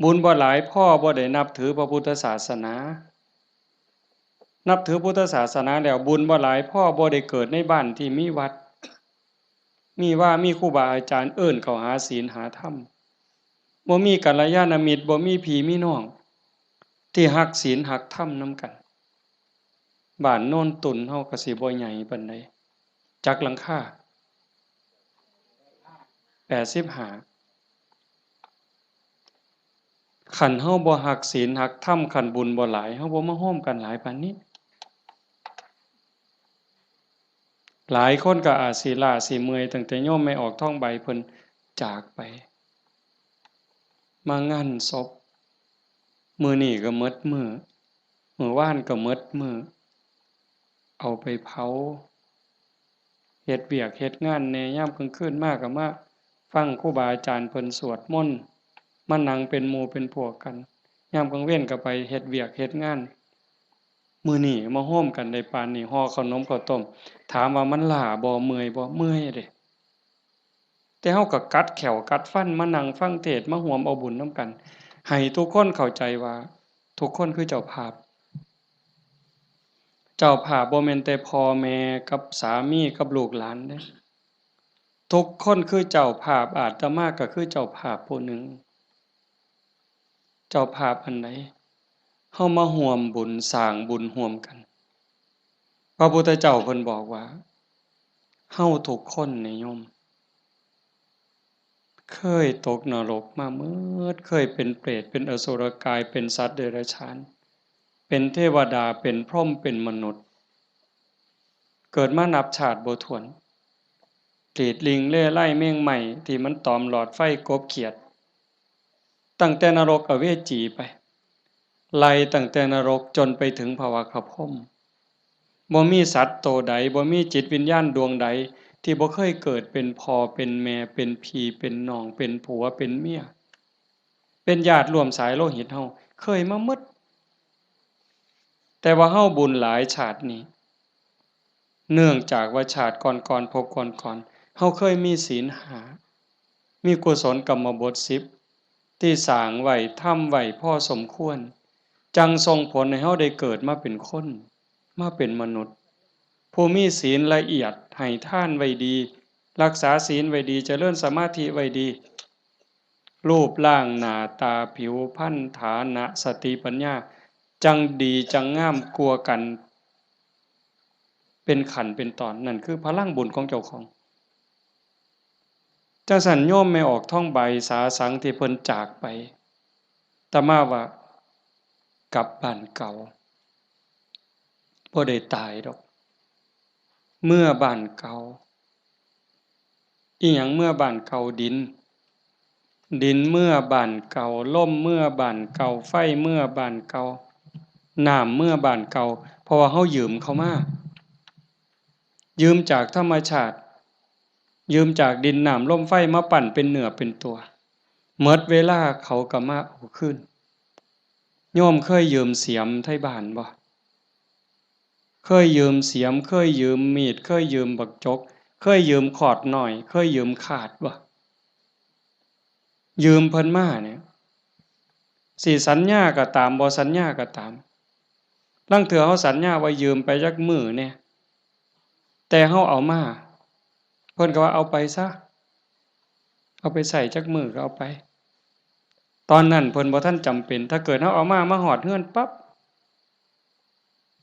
บุญบ่หลายพ่อบ่ได้นับถือพระพุทธศาสนานับถือพุทธศาสนาแล้วบุญบ่หลายพ่อบ่ได้เกิดในบ้านที่มีวัดมีครูบาอาจารย์เอิ้นเข้าหาศีลหาธรรมบ่มีกัลยาณมิตรบ่มีพี่มีน้องที่รักศีลรักธรรมนำกันบ้านโน่นตุนเฮาก็สิบ่ใหญ่ปานใดจักหลังคา85คันเฮาบ่รักศีลรักธรรมคันบุญบ่หลายเฮาบ่มาโฮมกันหลายปานนี้หลายคนก็อาจสิล้าสิเมื่อยตั้งแต่โยมไม่ออกท้องใบเพิ่นจากไปมางานศพมื้อนี้ก็หมดมื้อมื้อวานก็หมดมื้อเอาไปเผาเฮ็ดเวียกเฮ็ดงานแหน่ยามกลางคืนมาก็มาฟังครูบาอาจารย์เพิ่นสวดมนต์มานั่งเป็นหมู่เป็นพวกกันยามกลางเว้นก็ไปเฮ็ดเวียกเฮ็ดงานมื้อนี้มาโฮมกันได้ปานนี้ห่อขนมข้าวต้มถามว่ามันล้าบ่เมื่อยบ่เมื่อยเด้แต่เฮาก็กัดแขวกัดฟันมานั่งฟังเทศน์มาร่วมเอาบุญนำกันให้ทุกคนเข้าใจว่าทุกคนคือเจ้าภาพเจ้าภาพบ่แม่นแต่พ่อแม่กับสามีกับลูกหลานเด้ทุกคนคือเจ้าภาพอาตมาก็คือเจ้าภาพผู้หนึ่งเจ้าภาพอันใดเฮามาร่วมบุญสร้างบุญร่วมกันพระพุทธเจ้าเพิ่นบอกว่าเฮาทุกคนนี่โยมเคยตกนรกมาเมิดเคยเป็นเปรตเป็นอสุรกายเป็นสัตว์เดรัจฉานเป็นเทวดาเป็นพรหมเป็นมนุษย์เกิดมานับชาติบ่ถ้วนกรีดลิงเล่ไล่เม่งใหม่ที่มันตอมหลอดไฟกบเขียดตั้งแต่นรกอเวจีไปไล่ตั้งแต่นรกจนไปถึงภวคพรหมบ่มีสัตว์โตใดบ่มีจิตวิญญาณดวงใดที่บ่เคยเกิดเป็นพ่อเป็นแม่เป็นพี่เป็นน้องเป็นผัวเป็นเมียเป็นญาติร่วมสายโลหิตเฮาเคยมาหมดแต่ว่าเฮาบุญหลายชาตินี้เนื่องจากว่าชาติก่อนๆภพก่อนๆเฮาเคยมีศีล5มีกุศลกรรมบท10ที่สร้างไว้ทำไว้พอสมควรจังส่งผลให้เฮาได้เกิดมาเป็นคนมาเป็นมนุษย์ผู้มีศีลละเอียดให้ทานไว้ดีรักษาศีลไว้ดีเจริญสมาธิไว้ดีรูปร่างหน้าตาผิวพรรณฐานะสติปัญญาจังดีจังงามกลัวกันเป็นขันเป็นตอนนั่นคือพลังบุญของเจ้าของจังสันโยมไม่ออกท่องใบสาสังที่เพิ่นจากไปแต่มาว่ากลับบ้านเก่าบ่ได้ตายดอกเมื่อบ้านเก่าอีหยังเมื่อบ้านเก่าดินเมื่อบ้านเก่าลมเมื่อบ้านเก่าไฟเมื่อบ้านเก่าน้ำเมื่อบ้านเก่าเพราะว่าเฮายืมเขามายืมจากธรรมชาติยืมจากดินน้ำลมไฟมาปั่นเป็นเนื้อเป็นตัวหมดเวลาเขาก็มาเอาคืนโยมเคยยืมเสียมไทบ้านบ่เคยยืมเสียมเคยยืมมีดเคยยืมบักจกเคยยืมขอดหน่อยเคยยืมขาดบ่ยืมเพิ่นมาเนี่ยสิสัญญาก็ตามบ่สัญญาก็ตามลางเทื่อเฮาสัญญาว่ายืมไปจักมื้อเนี่ยแต่เฮาเอามาเพิ่นก็ว่าเอาไปซะเอาไปใช้จักมื้อก็เอาไปตอนนั้นเพิ่นบ่ทันจำเป็นถ้าเกิดเฮาเอามาฮอดเรือนปั๊บ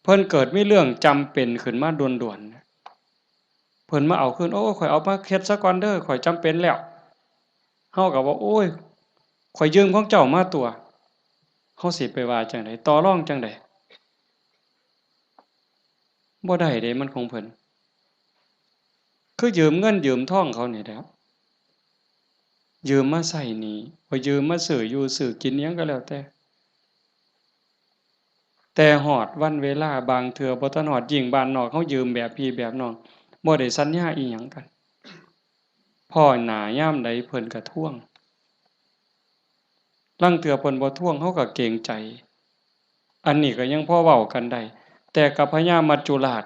เพิ่นเกิดมีเรื่องจำเป็นขึ้นมาด่วนๆเพิ่นมาเอาคืนโอ้ข้อยเอามาเฮ็ดซะก่อนเด้อข้อยจำเป็นแล้วเฮาก็ว่าโอ้ยข้อยยืมของเจ้ามาตัวเฮาสิไปว่าจั่งใดต่อรองจั่งใดบ่ได้เดะมันของเพิ่นคือยืมเงินยืมทองเขานี่แหละยืมมาใช้หนี้บ่ยืมมาซื้ออยู่ซื้อกินหยังก็แล้วแต่ แต่ฮอดวันเวลาบางเทื่อบ่ทันฮอดยิ่งบ้านนอกเฮายืมแบบพี่แบบน้องบ่ได้สัญญาอิหยังกันพ้อหน้ายามใดเพิ่นก็ทวงลางเทื่อเพิ่นบ่ทวงเฮาก็เกรงใจอันนี้ก็ยังพอเว้ากันได้แต่กับพญามัจจุราช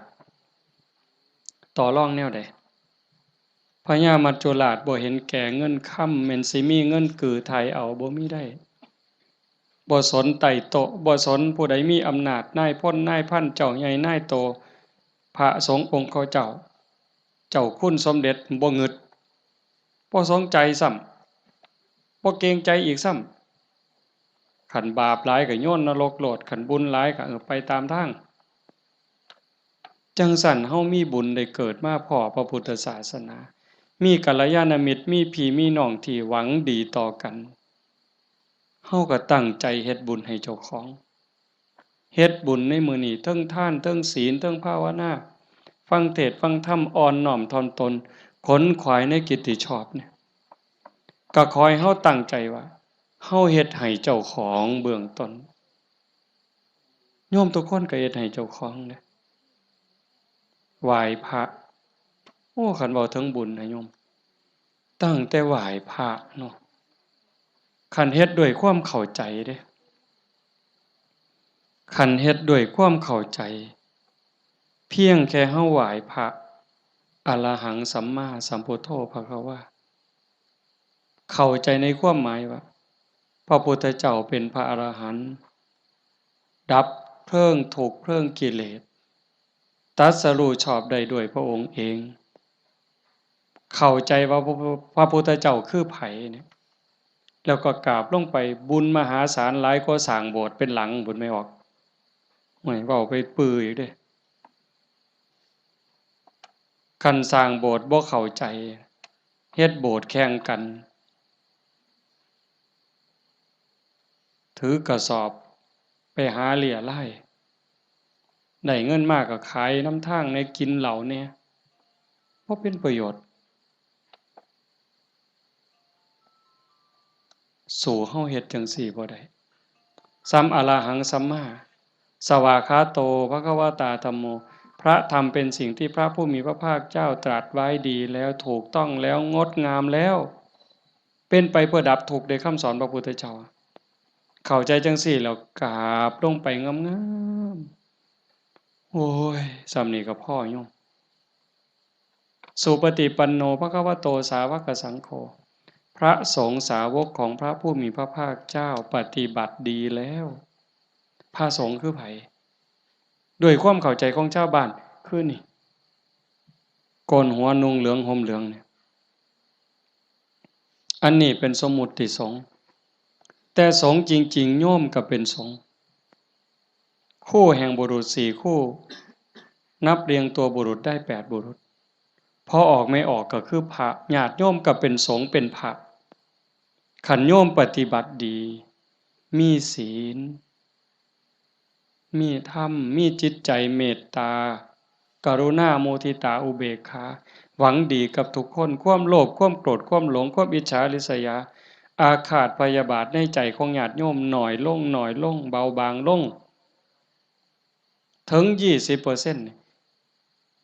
ต่อรองแนวใดพญามัจจุราชบ่เห็นแก่เงินค่ำแม่นสิมีเงินกือไถเอาบ่มีได้บ่สนไต่โต๊ะบ่สนผู้ใดมีอำนาจนายพลนายพันเจ้าใหญ่นายโตพระสงฆ์องค์เขาเจ้าคุณสมเด็จบ่งึดบ่สนใจซ้ำบ่เกรงใจอีกซ้ำขันบาปหลายก็โยนนรกโลดขันบุญหลายก็ไปตามทางจังสั่นเฮามีบุญได้เกิดมาพ้อพระพุทธศาสนามีกัลยาณมิตรมีพี่มีน้องที่หวังดีต่อกันเฮาก็ตั้งใจเฮ็ดบุญให้เจ้าของเฮ็ดบุญในมื้อนี้เทิงทานเทิงศีลเทิงภาวนาฟังเทศน์ฟังธรรมอ่อนน้อมถ่อมตนขนขวายในกิตติชอบเนี่ยก็ขอให้เฮาตั้งใจว่าเฮาเฮ็ดให้เจ้าของเบื้องต้นโยมทุกคนก็เฮ็ดให้เจ้าของเด้ไหว้พระโอ้คันเว้าถึงบุญนะโยมตั้งแต่ไหว้พระเนาะคันเฮ็ดด้วยความเข้าใจเด้คันเฮ็ดด้วยความเข้าใจเพียงแค่เฮาไหว้พระอรหังสัมมาสัมพุทโธภควาเข้าใจในความหมายว่าพระพุทธเจ้าเป็นพระอรหันต์ดับเพลิงทุกข์เพลิงกิเลสตรัสรู้ชอบได้ด้วยพระองค์เองเข้าใจว่าพระพุทธเจ้าคือไผเนี่ยแล้วก็กราบลงไปบุญมหาศาลหลายกว่าสร้างโบสถ์เป็นหลังบุญไม่ออกหวยเว้าไปปื้ออีกเด้คันสร้างโบสถ์บ่เข้าใจเฮ็ดโบสถ์แข่งกันถือกระสอบไปหาเหลี่ยไล่ได้เงินมากก็ขายน้ำทางในกินเหล้าเนี่ยบ่เป็นประโยชน์สู่เฮาเฮ็ดจังซี่บ่ได้สัมอะระหังสัมมาสวากขาโตภควตาธัมโมพระธรรมเป็นสิ่งที่พระผู้มีพระภาคเจ้าตรัสไว้ดีแล้วถูกต้องแล้วงดงามแล้วเป็นไปเพื่อดับทุกข์ในคำสอนพระพุทธเจ้าเข้าใจจังซี่แล้วกราบลงไปงามๆโอ้ยสำนี้ก็พอโยมสุปฏิปันโนภควโตสาวกสังโฆพระสงฆ์สาวกของพระผู้มีพระภาคเจ้าปฏิบัติดีแล้วพระสงฆ์คือไผด้วยความเข้าใจของชาวบ้านคือนี่โกนหัวนุ่งเหลืองห่มเหลืองเนี่ยอันนี้เป็นสมมุติสงฆ์แต่สงฆ์จริงๆโยมก็เป็นสงฆ์คู่แห่งบุรุษ4คู่นับเรียงตัวบุรุษได้8บุรุษพอออกไม่ออกก็คือพระญาติโยมก็เป็นสงฆ์เป็นพระขันโยมปฏิบัติดีมีศีลมีธรรมมีจิตใจเมตตากรุณาโมทิตาอุเบกขาหวังดีกับทุกคนความโลภความโกรธความหลงความอิจฉาริษยาอาฆาตพยาบาทในใจของญาติโยมหน่อยลงหน่อยลงเบาบางลงถึง20%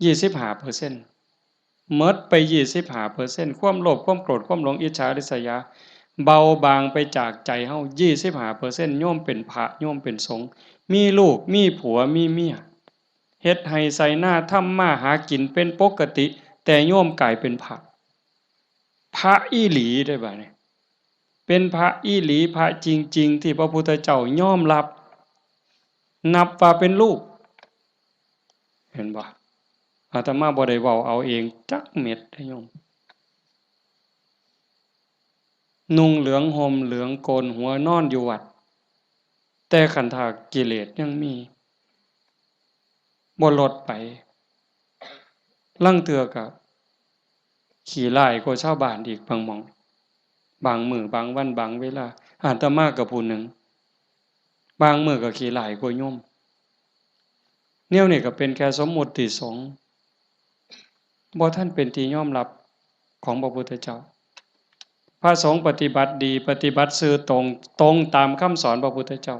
25%หมดไป25%ความโลภความโกรธความหลงอิจฉาริษยาเบาบางไปจากใจเฮา25%โยมเป็นพระโยมเป็นสงฆ์มีลูกมีผัวมีเมียเฮ็ดให้ใส่หน้าทำมาหากินเป็นปกติแต่โยมกลายเป็นพระอีหลีได้บ่เนี่ยเป็นพระอีหลีพระจริงๆที่พระพุทธเจ้ายอมรับนับว่าเป็นลูกเห็นบ่อาตมาบ่ได้เว้าเอาเองจักเม็ดเด้อโยมนุ่งเหลืองห่มเหลืองโกนหัวนอนอยู่วัดแต่ขันธากิเลสยังมีบ่ลดไปลางเทื่อก็ขี้ร้ายกว่าชาวบ้านอีกบางหม้องบางมื้อบางวันบางเวลาอาตมาก็ผู้หนึ่งบางมื้อก็ขี้ร้ายกว่าโยมแนวนี้ก็เป็นแค่สมมุติสงฆ์บ่ทันเป็นที่ยอมรับของพระพุทธเจ้าพระสงฆ์ปฏิบัติดีปฏิบัติซื่อตรงตามคำสอนพระพุทธเจ้า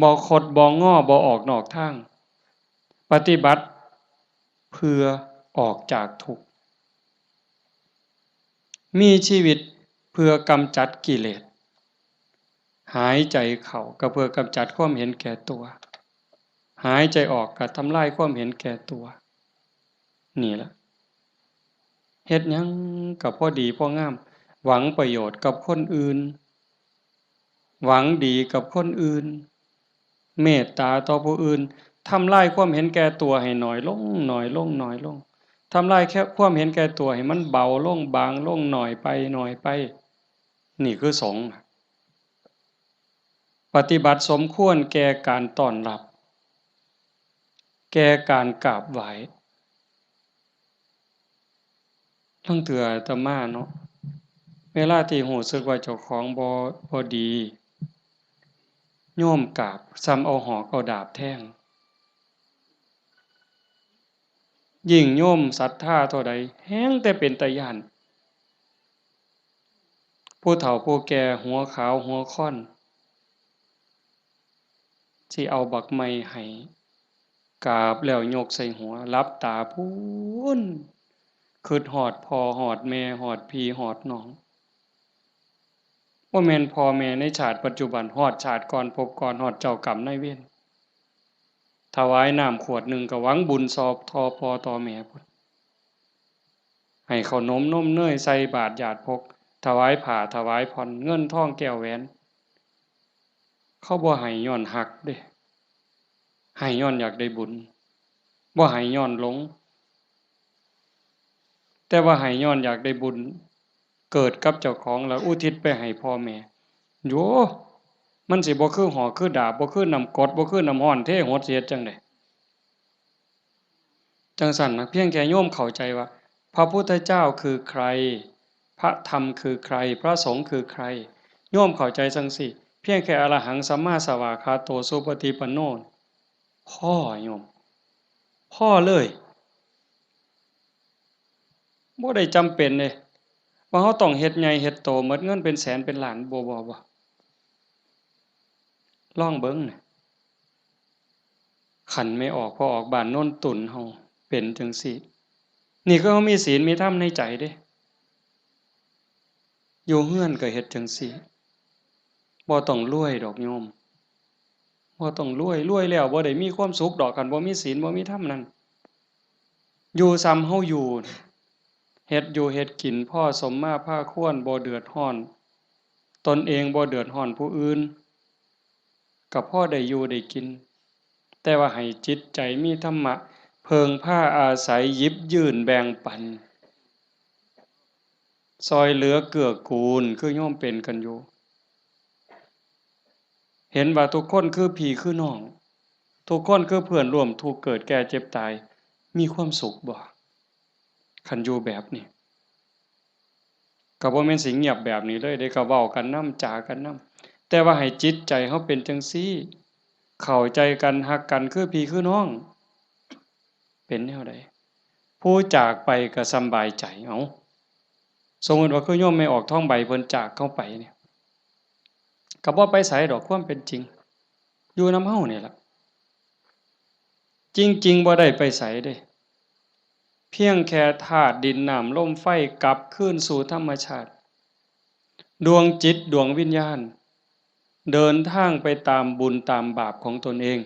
บ่คดบ่ง้อบ่ออกนอกทางปฏิบัติเพื่อออกจากทุกข์มีชีวิตเพื่อกำจัดกิเลสหายใจเข้าก็เพื่อกำจัดความเห็นแก่ตัวหายใจออกก็ทำลายความเห็นแก่ตัวนี่ล่ะเฮ็ดหยังก็พอดีพองามหวังประโยชน์กับคนอื่นหวังดีกับคนอื่นเมตตาต่อผู้อื่นทำลายความเห็นแก่ตัวให้น้อยลงน้อยลงน้อยลงทำลายแค่ความเห็นแก่ตัวให้มันเบาลงบางลงหน่อยไปหน่อยไปนี่คือสงฆ์ปฏิบัติสมควรแก่การต้อนรับแก่การกราบไหว้ทั้งเถื่ออาตมาเนาะเวลาที่รู้สึกว่าเจ้าของบ่ดีโยมกราบซ้ำเอาหอกเอาดาบแทงยิ่งโยมศรัทธาเท่าใดแฮงแต่เป็นตาย้านผู้เฒ่าผู้แก่หัวขาวหัวค่อนสิเอาบักไม้ให้กราบแล้วยกใส่หัวหลับตาพูนคิดฮอดพ่อฮอดแม่ฮอดพี่ฮอดน้องบ่แม่นพ่อแม่ในชาติปัจจุบันฮอดชาติก่อนภพก่อนฮอดเจ้ากรรมนายเวรถวายน้ำขวดหนึ่งก็หวังบุญสอบทอพ่อต่อแม่พุ่นให้ขนมนมเนยใส่บาตรญาติพกถวายผ้าถวายผ่อนเงินทองแก้วแหวนเขาบ่ให้ย้อนฮักเด้ให้ย้อนอยากได้บุญบ่ให้ย้อนหลงแต่ว่าให้ย้อนอยากได้บุญเกิดกับเจ้าของแล้วอุทิศไปให้พ่อแม่โยมันสิบ่คือหอกคือดาบบ่คือน้ำกรดบ่คือน้ำร้อนเทหดสิเฮ็ดจังได๋จังซั่นนะเพียงแค่โยมเข้าใจว่าพระพุทธเจ้าคือใครพระธรรมคือใครพระสงฆ์คือใครโยมเข้าใจจังซี่เพียงแค่อรหังสัมมาสวากขาโตสุปฏิปันโนพ่อโยมพ่อเลยบ่ได้จำเป็นเด้ว่าเราต้องเฮ็ดใหญ่เฮ็ดโตหมดเงินเป็นแสนเป็นล้านบ่ลองเบิ่งน่ะคันไม่ออกพอออกบ้านโน้นตุ่นเฮาเป็นจังซี่นี่คือเฮามีศีลมีธรรมในใจเด้อยู่เรือนก็เฮ็ดจังซี่บ่ต้องรวยดอกโยมบ่ต้องรวยแล้วบ่ได้มีความสุขดอกคันบ่มีศีลบ่มีธรรมนั่นอยู่ส่ำเฮาอยู่เฮ็ดอยู่เฮ็ดกินพอสมมาพาควรบ่เดือดร้อนตนเองบ่เดือดร้อนผู้อื่นก็พอได้อยู่ได้กินแต่ว่าให้จิตใจมีธรรมะเพิงพาอาศัยหยิบยื่นแบ่งปันซอยเหลือเกื้อกูลคือโยมเป็นกันอยู่เห็นว่าทุกคนคือพี่คือน้องทุกคนคือเพื่อนร่วมทุกข์เกิดแก่เจ็บตายมีความสุขบ่คันอยู่แบบนี้ก็บ่แม่นสิเงียบแบบนี้เลยเดะก็เว้ากันนำจากันนำแต่ว่าให้จิตใจเฮาเป็นจังซี่เข้าใจกันรักกันคือพี่คือน้องเป็นแนวใดผู้จากไปก็สำบายใจเอ้าสมมุติว่าคือโยมไม่ออกท้องใบเพิ่นจากเข้าไปเนี่ยก็บ่ไปไสดอกความเป็นจริงอยู่นำเฮานี่ล่ะจริงๆบ่ได้ไปไสเดะเพียงแค่ธาตุดินน้ำลมไฟกลับคืนสู่ธรรมชาติดวงจิตดวงวิญญาณเดินทางไปตามบุญตามบาปของตนเอง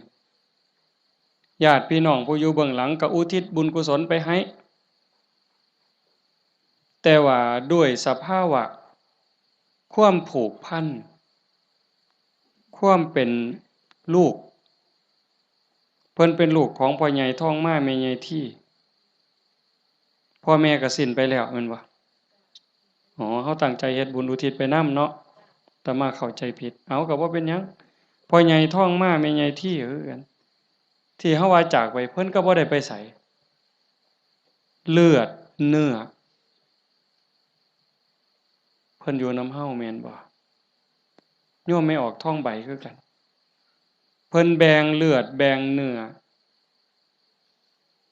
ญาติพี่น้องผู้อยู่เบื้องหลังก็อุทิศบุญกุศลไปให้แต่ว่าด้วยสภาวะความผูกพันความเป็นลูกเพิ่นเป็นลูกของพ่อใหญ่ท้องมาแม่ใหญ่ที่พ่อแม่ก็สิ้นไปแล้วแม่นบ่อ๋อเฮาตั้งใจเฮ็ดบุญอุทิศไปนำเนาะแต่มาเข้าใจผิดเอาก็บ่เป็นหยังพ่อใหญ่ท้องมาแม่ใหญ่ที่คือกันที่เฮาว่าจากไปเพิ่นก็บ่ได้ไปไสเลือดเนื้อเพิ่นอยู่นำเฮาแม่นบ่โยมไม่ออกท้องใบคือกันเพิ่นแบ่งเลือดแบ่งเนื้อ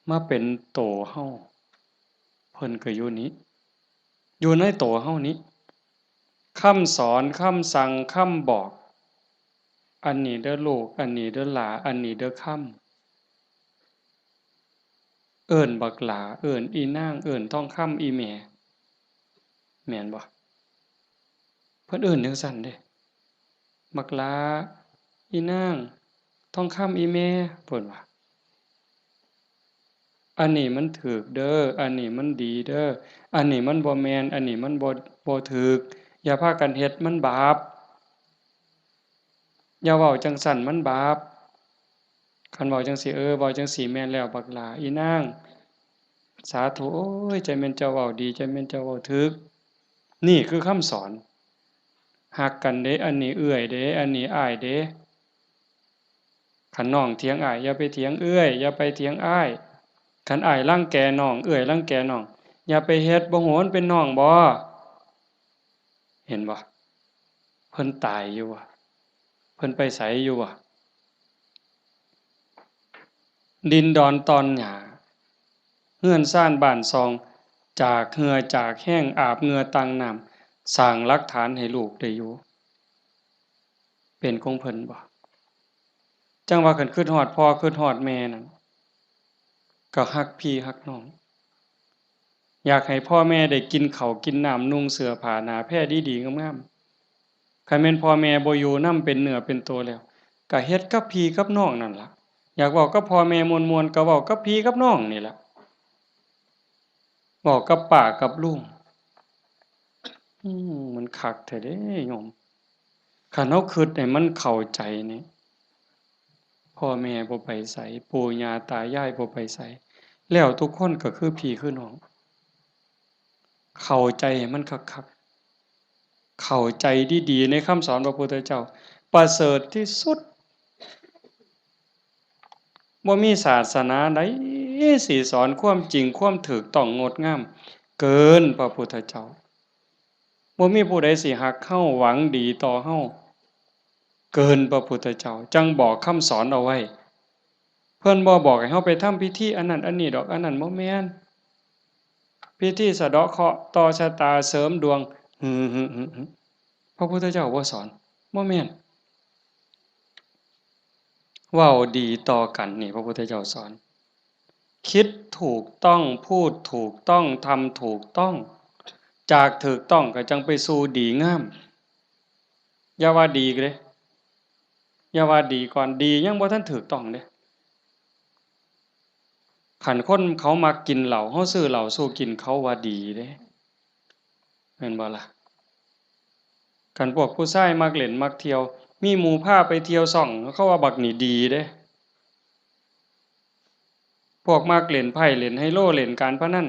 มาเป็นโตเฮาเพิ่นก็อยู่นี้อยู่ในโตเฮานี้คำสอนคำสั่งคำบอก อันนี้เด้อลูกอันนี้เด้อหลาอันนี้เด้อค่ำเอิ้นบักหลาเอิ้นอีนางเอิ้นทองคำอีแม่แม่นบ่เพิ่นเอิ้นจั่งซั้นเด้บักหลาอีนางทองคำอีแม่เพิ่นว่าอันนี้มันถูกเด้ออันนี้มันดีเด้ออันนี้มันบ่แม่นอันนี้มันบ่ถูกอย่าพากันเฮ็ดมันบาปอย่าเว้าจั่งซั้นมันบาปคันเว้าจั่งซี้เว้าจั่งซี้แม่นแล้วบักหลาอีนางสาธุโอ๊ยใจแม่นเจ้าเว้าดีใจแม่นเจ้าเว้าถูกนี่คือคำสอนรักกันเด้อันนี้เอื้อยเด้อันนี้อ้ายเด้คันน้องเถียงอ้ายอย่าไปเถียงเอื้อยอย่าไปเถียงอ้ายคันอ้ายรังแกน้องเอื้อยรังแกน้องอย่าไปเฮ็ดบ่โหนเป็นน้องบ่เห็นบ่เพิ่นตายอยู่อะเพิ่นไปไสอยู่อะดินดอนตอนหญ้าเรือนซ่านบ้านซองจากเหงื่อจากแห้งอาบเหงื่อตังน้ำสร้างหลักฐานให้ลูกได้อยู่เป็นของเพิ่นบ่จังว่าคันคิดฮอดพ่อคิดฮอดแม่นั่นก็รักพี่รักน้องอยากให้พ่อแม่ได้กินข้าวกินน้ำนุ่งเสื้อผ้าหน้าแพรดีๆงามๆคันแม่นพ่อแม่บ่อยู่นำเป็นเนื้อเป็นตัวแล้วก็เฮ็ดกับพี่กับน้องนั่นล่ะอยากเว้ากับพ่อแม่ม่วนๆก็เว้ากับพี่กับน้องนี่ล่ะเว้ากับป้ากับลุงมันคักแท้เด้โยมคันเราคิดให้มันเข้าใจนี่พ่อแม่บ่ไปไสปู่ย่าตายายบ่ไปไสแล้วทุกคนก็คือพี่คือน้องเข้าใจให้มันคักๆเข้าใจดีๆในคำสอนพระพุทธเจ้าประเสริฐที่สุดบ่มีศาสนาใดสิสอนความจริงความถูกต้องงดงามเกินพระพุทธเจ้าบ่มีผู้ใดสิรักเราหวังดีต่อเราเกินพระพุทธเจ้าจังบอกคำสอนเอาไว้เพิ่นบ่บอกให้เราไปทำพิธีอันนั้นอันนี้ดอกอันนั้นบ่แม่นพิธีสะเดาะเคราะห์ต่อชะตาเสริมดวงฮึพระพุทธเจ้าบ่สอนบ่แม่นเว้าดีต่อกันนี่พระพุทธเจ้าสอนคิดถูกต้องพูดถูกต้องทำถูกต้องจากถูกต้องก็จังไปสู่ดีงามอย่าว่าดีเด้อย่าว่าดีก่อนดียังบ่ทันถูกต้องเด้คันคนเขามักกินเหล้าเราซื้อเหล้าสู่กินเขาว่าดีเด้แม่นบ่ล่ะคันพวกผู้ชายมักเล่นมักเที่ยวมีหมู่พาไปเที่ยวซ่องเขาว่าบักนี่ดีเด้พวกมักเล่นไพ่เล่นไฮโลเล่นการพนัน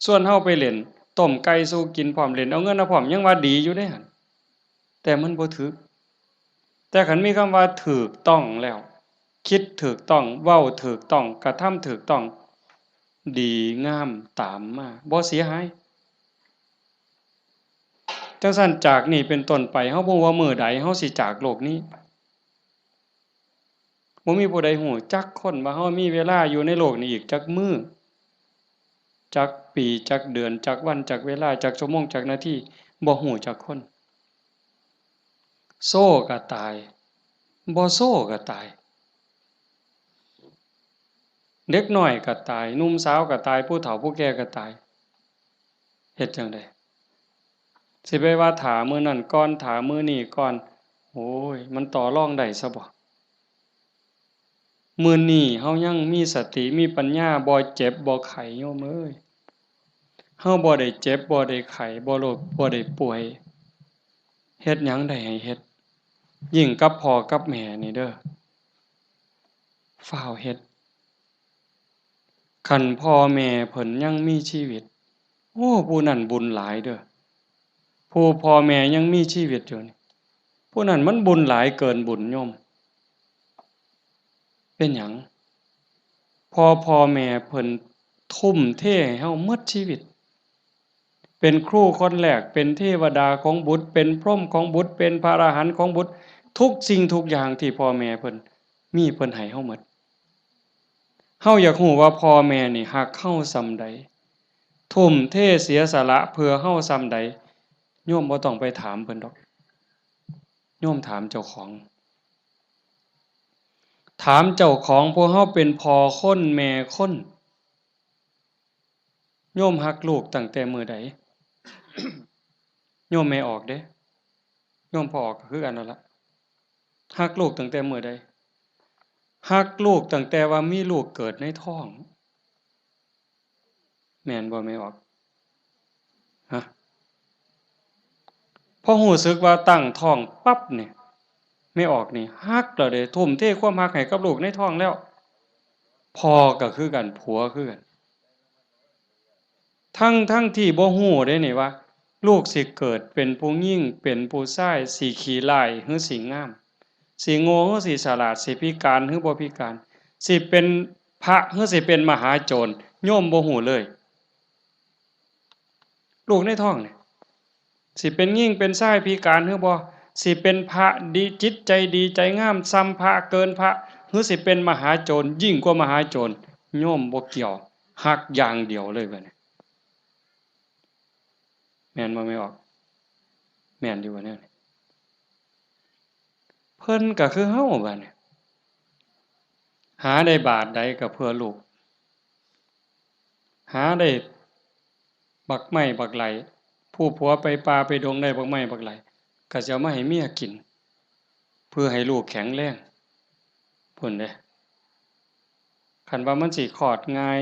ส่วนเฮาไปเล่นต้มไก่สู่กินพร้อมเล่นเอาเงินเอาพร้อมยังว่าดีอยู่เด้หั่นแต่มันบ่ถูกแต่คันมีคำว่าถูกต้องแล้วคิดถูกต้องเว้าถูกต้องกระทำถูกต้องดีงามตามมาบ่เสียหายจังซั้นจากนี้เป็นต้นไปเฮาบ่รู้ว่ามื้อใดเฮาสิจากโลกนี้บ่มีผู้ใดรู้จักคนว่าเฮามีเวลาอยู่ในโลกนี้อีกจักมื้อจักปีจักเดือนจักวันจักเวลาจักชั่วโมงจักนาทีบ่รู้จักคนโซ่ก็ตายบ่โซ่ก็ตายเด็กน้อยก็ตายหนุ่มสาวก็ตายผู้เฒ่าผู้แก่ก็ตายเฮ็ดจั่งใดสิไปว่าท่ามื้อนั้นก่อนท่ามื้อนี้ก่อนโอ้ยมันต่อรองได้ซะบ่มื้อนี้เฮายังมีสติมีปัญญาบ่เจ็บบ่ไข้โยมเอ้ยเฮาบ่ได้เจ็บบ่ได้ไข้บ่โรคบ่ได้ป่วยเฮ็ดหยังได้ให้เฮ็ดยิ่งกับพ่อกับแม่นี่เด้อฟ้าวเฮ็ดคันพ่อแม่เพิ่นยังมีชีวิตโอ้ผู้นั้นบุญหลายเด้อผู้พ่อแม่ยังมีชีวิตอยู่นี่ผู้นั้นมันบุญหลายเกินบุญโยมเป็นหยังพ่อแม่เพิ่นทุ่มเทให้เฮาหมดชีวิตเป็นครูคนแรกเป็นเทวดาของบุตรเป็นพรหมของบุตรเป็นพระอรหันต์ของบุตรทุกสิ่งทุกอย่างที่พ่อแม่เพิ่นมีเพิ่นให้เฮาหมดเฮาอยากรู้ว่าพ่อแม่นี่รักเฮาส่ำใดทุ่มเทเสียสละเพื่อเฮาส่ำใดโยมบ่ต้องไปถามเพิ่นดอกโยมถามเจ้าของ ถามเจ้าของพวกเฮาเป็นพ่อคนแม่คนโยมฮักลูกตั้งแต่มื้อใด โยมแม่ออกเด้โยมพ่อออกก็คือกันนั่นล่ะฮักลูกตั้งแต่มื้อใดฮักลูกตั้งแต่ว่ามีลูกเกิดในท้องแม่นบ่แม่ออกฮะพอรู้สึกว่าตั้งท้องปั๊บนี่แม่ออกนี่ฮักแล้วเด้ทุ่มเทความฮักให้กับลูกในท้องแล้วพ่อก็คือกันผัวคือกันทั้งที่บ่ฮู้เด้นี่ว่าลูกสิเกิดเป็นผู้หญิงเป็นผู้ชายสิขี้ร้ายหรือสิงามสิโง่หรือสิฉลาดสิพิการหรือบ่พิการสิเป็นพระหรือสิเป็นมหาโจรโยมบ่ฮู้เลยลูกในท้องนี่สิเป็นหญิงเป็นชายพิการหรือบ่สิเป็นพระดีจิตใจดีใจงามซ้ำพระเกินพระหรือสิเป็นมหาโจรยิ่งกว่ามหาโจรโยมบ่เกี่ยวฮักอย่างเดียวเลยบัดนี้แม่นบ่แม่ออกแม่นอยู่บ่แนวนี้เพิ่นก็คือเฮาบัดนี้หาได้บาทใดก็เพื่อลูกหาได้บักไม้บักไหลผู้ผัวไปป่าไปดงได้บักไม้บักไหลก็สิเอามาให้เมียกินเพื่อให้ลูกแข็งแรงพุ่นเด้คันว่ามันสิคลอดง่าย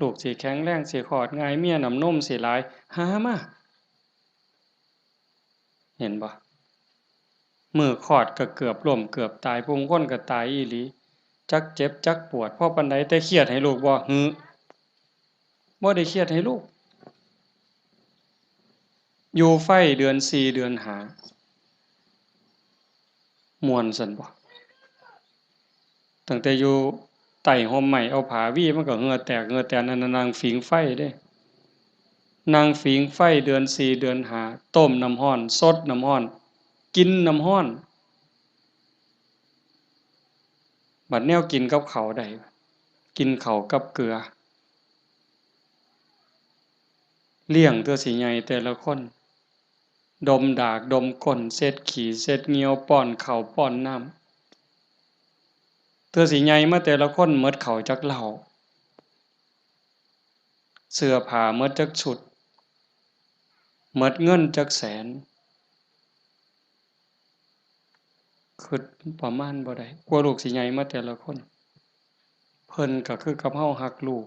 ลูกสิแข็งแรงสิคลอดง่ายเมียน้ำนมสิหลายหามาเห็นบ่มื้อคลอดก็เกือบล้มเกือบตายผู้คนก็ตายอีหลีจักเจ็บจักปวดเพราะปานใดแต่เครียดให้ลูกบ่หือบ่ได้เครียดให้ลูกอยู่ไฟเดือน4เดือน5ม่วนซั่นบ่ตั้งแต่อยู่ใต้ร่มไม้เอาผ้าวี่มันก็เหงื่อแตกเหงื่อแตนนั่นน่ะนั่งผิงไฟเด้นั่งผิงไฟเดือน4เดือน5ต้มน้ำร้อนสดน้ำร้อนกินน้ำร้อนบัดแนวกินกับข้าวได้กินข้าวกับเกลือเลี้ยงเทื่อสิใหญ่แต่ละคนดมดากดมก้นเช็ดขี้เช็ดเหงียวป้อนข้าวป้อนน้ำเทื่อสิใหญ่มาแต่ละคนหมดข้าวจักเหล้าเสื้อผ้าหมดจักชุดหมดเงินจักแสนคิดประมาณบ่ได้กว่าลูกสิใหญ่มาแต่ละคนเพิ่นก็คือกับเฮารักลูก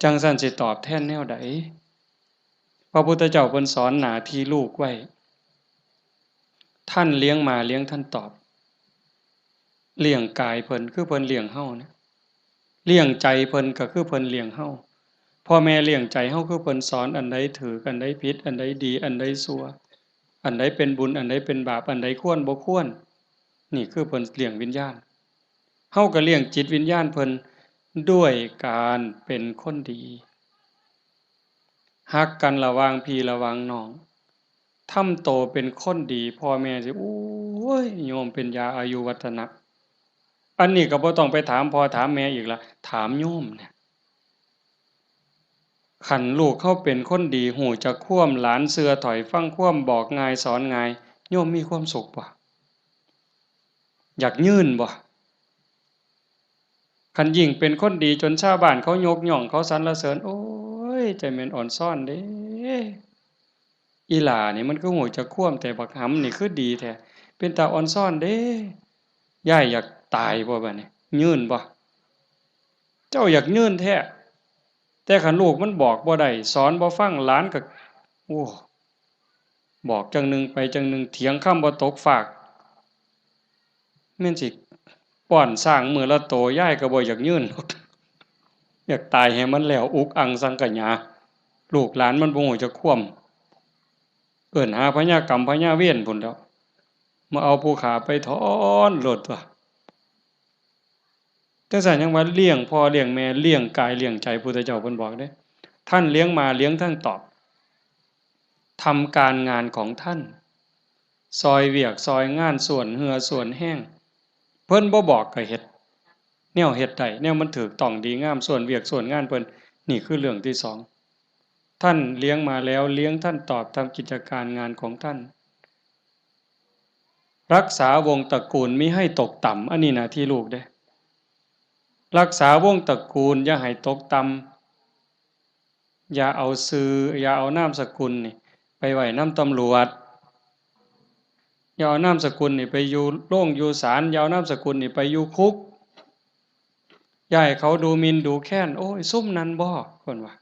จังซั้นสิตอบแทนแนวใดพระพุทธเจ้าเพิ่นสอนหน้าที่ลูกไว้ท่านเลี้ยงมาเลี้ยงท่านตอบเลี้ยงกายเพิ่นคือเพิ่นเลี้ยงเฮานะเลี้ยงใจเพิ่นก็คือเพิ่นเลี้ยงเฮาพ่อแม่เลี้ยงใจเฮาคือเพิ่นสอนอันใดถูกอันใดผิดอันใดดีอันใดชั่วอันใดเป็นบุญอันใดเป็นบาปอันใดควรบ่ควรนี่คือเพิ่นเลี้ยงวิญญาณเฮาก็เลี้ยงจิตวิญญาณเพิ่นด้วยการเป็นคนดีฮักกันระหว่างพี่ระหว่างน้องทำโตเป็นคนดีพ่อแม่สิโอ้ยโยมเป็นยาอายุวัฒนะอันนี้ก็บ่ต้องไปถามพ่อถามแม่อีกละถามโยมเนี่ยคันลูกเขาเป็นคนดีหูจักคว่ำหลานเสือถอยฟังคว่ำบอกง่ายสอนง่ายโยมมีความสุขบ่อยากยืนบ่คันยิ่งเป็นคนดีจนชาวบ้านเขายกย่องเขาสรรเสริญโอ้ยใจแม่นอ่อนซ่อนเด้อีหล่านี่มันคือหูจักคว่ำแต่บักหำนี่คือดีแท้เป็นตาอ่อนซ่อนเด้ยายอยากตายบ่บัดนี้ยืนบ่เจ้าอยากยืนแท้แต่คันลูกมันบอกบ่ได้สอนบ่ฟังหลานก็โอ้บอกจังหนึงไปจังหนึงเถียงคำบ่ตกฟากแม่นสิป้อนสร้างมื้อละโตยายก็บ่อยากยืน อยากตายให้มันแล้วอุกอังสังกะหยาลูกหลานมันบ่ฮู้จักความเอิ้นหาพญากรรมพญาเวรพุ่นแหล้วมาเอาผู้ขาไปถอนโลดตั่วจังซั้นยังว่าเลี้ยงพ่อเลี้ยงแม่เลี้ยงกายเลี้ยงใจพุทธเจ้าเพิ่นบอกเด้ท่านเลี้ยงมาเลี้ยงท่านตอบทำการงานของท่านซอยเวียกซอยงานส่วนเหือส่วนแห้งเพิ่นบ่บอกก็เฮ็ดแนวเฮ็ดได้แนวมันถูกต้องดีงามส่วนเวียกส่วนงานเพิ่นนี่คือเรื่องที่สองท่านเลี้ยงมาแล้วเลี้ยงท่านตอบทำกิจการงานของท่าน รักษาวงตระกูลมิให้ตกต่ำอันนี้หน้าที่ลูกเด้รักษาวงตระกูลอย่าให้ตกต่ำอย่าเอาชื่ออย่าเอานามสกุลนี่ไปไว้นำตำรวจอย่าเอานามสกุลนี่ไปอยู่โรงอยู่ศาลอย่าเอานามสกุลนี่ไปอยู่คุกอย่าให้เขาดูหมิ่นดูแคลนโอ้ยซุ่มนั้นบ่เพิ่นว่า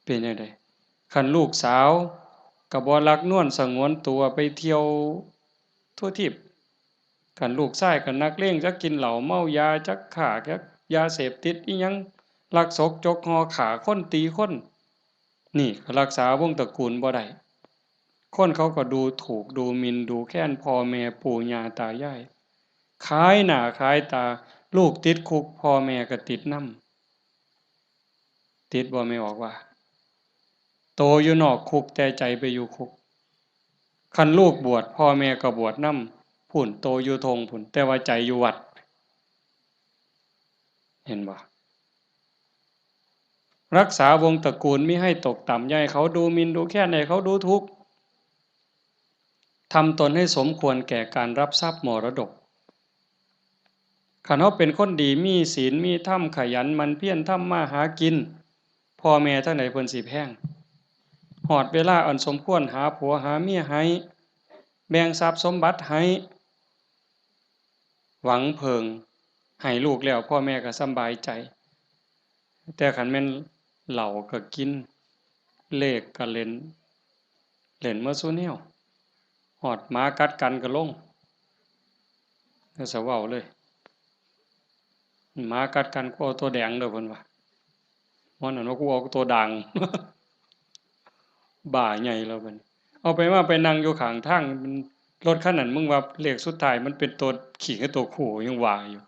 เป็นจังได๋คันลูกสาวก็บ่รักนวลสงวนตัวไปเที่ยวทั่วทิพย์คันลูกชายก็นักเลงจักกินเหล้าเมายาจักฆ่าจักยาเสพติดอิหยังลักศกจกหอฆ่าคนตีคนนี่ก็รักษาวงตระกูลบ่ได้คนเขาก็ดูถูกดูหมิ่นดูแคลนพ่อแม่ปู่ย่าตายายขายหน้าขายตาลูกติดคุกพ่อแม่ก็ติดนำติดบ่แม่บอกว่าโตอยู่นอกคุกแต่ใจไปอยู่คุกคันลูกบวชพ่อแม่ก็บวชนำพุ่นโตอยู่ทงพุ่นแต่ว่าใจอยู่วัดเห็นบ่รักษาวงตระกูลมิให้ตกต่ำอย่าให้เขาดูหมิ่นดูแคลนให้เขาดูทุกข์ทำตนให้สมควรแก่การรับทรัพย์มรดกคันเฮาเป็นคนดีมีศีลมีธรรมขยันหมั่นเพียรทำมาหากินพ่อแม่ทั้งหลายเพิ่นสิแพงฮอดเวลาอันสมควรหาผัวหาเมียให้แบ่งทรัพย์สมบัติให้หวังเพิงให้ลูกแล้วพ่อแม่ก็สำบายใจแต่คันแม่นเหล้าก็กินเลขก็เล่นเล่นมาซุแนวฮอดหมากัดกันก็ลงก็สิเว้าเลยหมากัดกันกูเอาตัวแดงเด้อเพิ่นว่ามันนั่นว่ากูเอาตัวด่าง บ้าใหญ่แล้วบัดนี้เอาไปว่าไปนั่งอยู่ข้างทางมันรถคันนั้นมึงว่าเลขสุดท้ายมันเป็นตัวขี้กับตัวคู่ยังว่าอยู่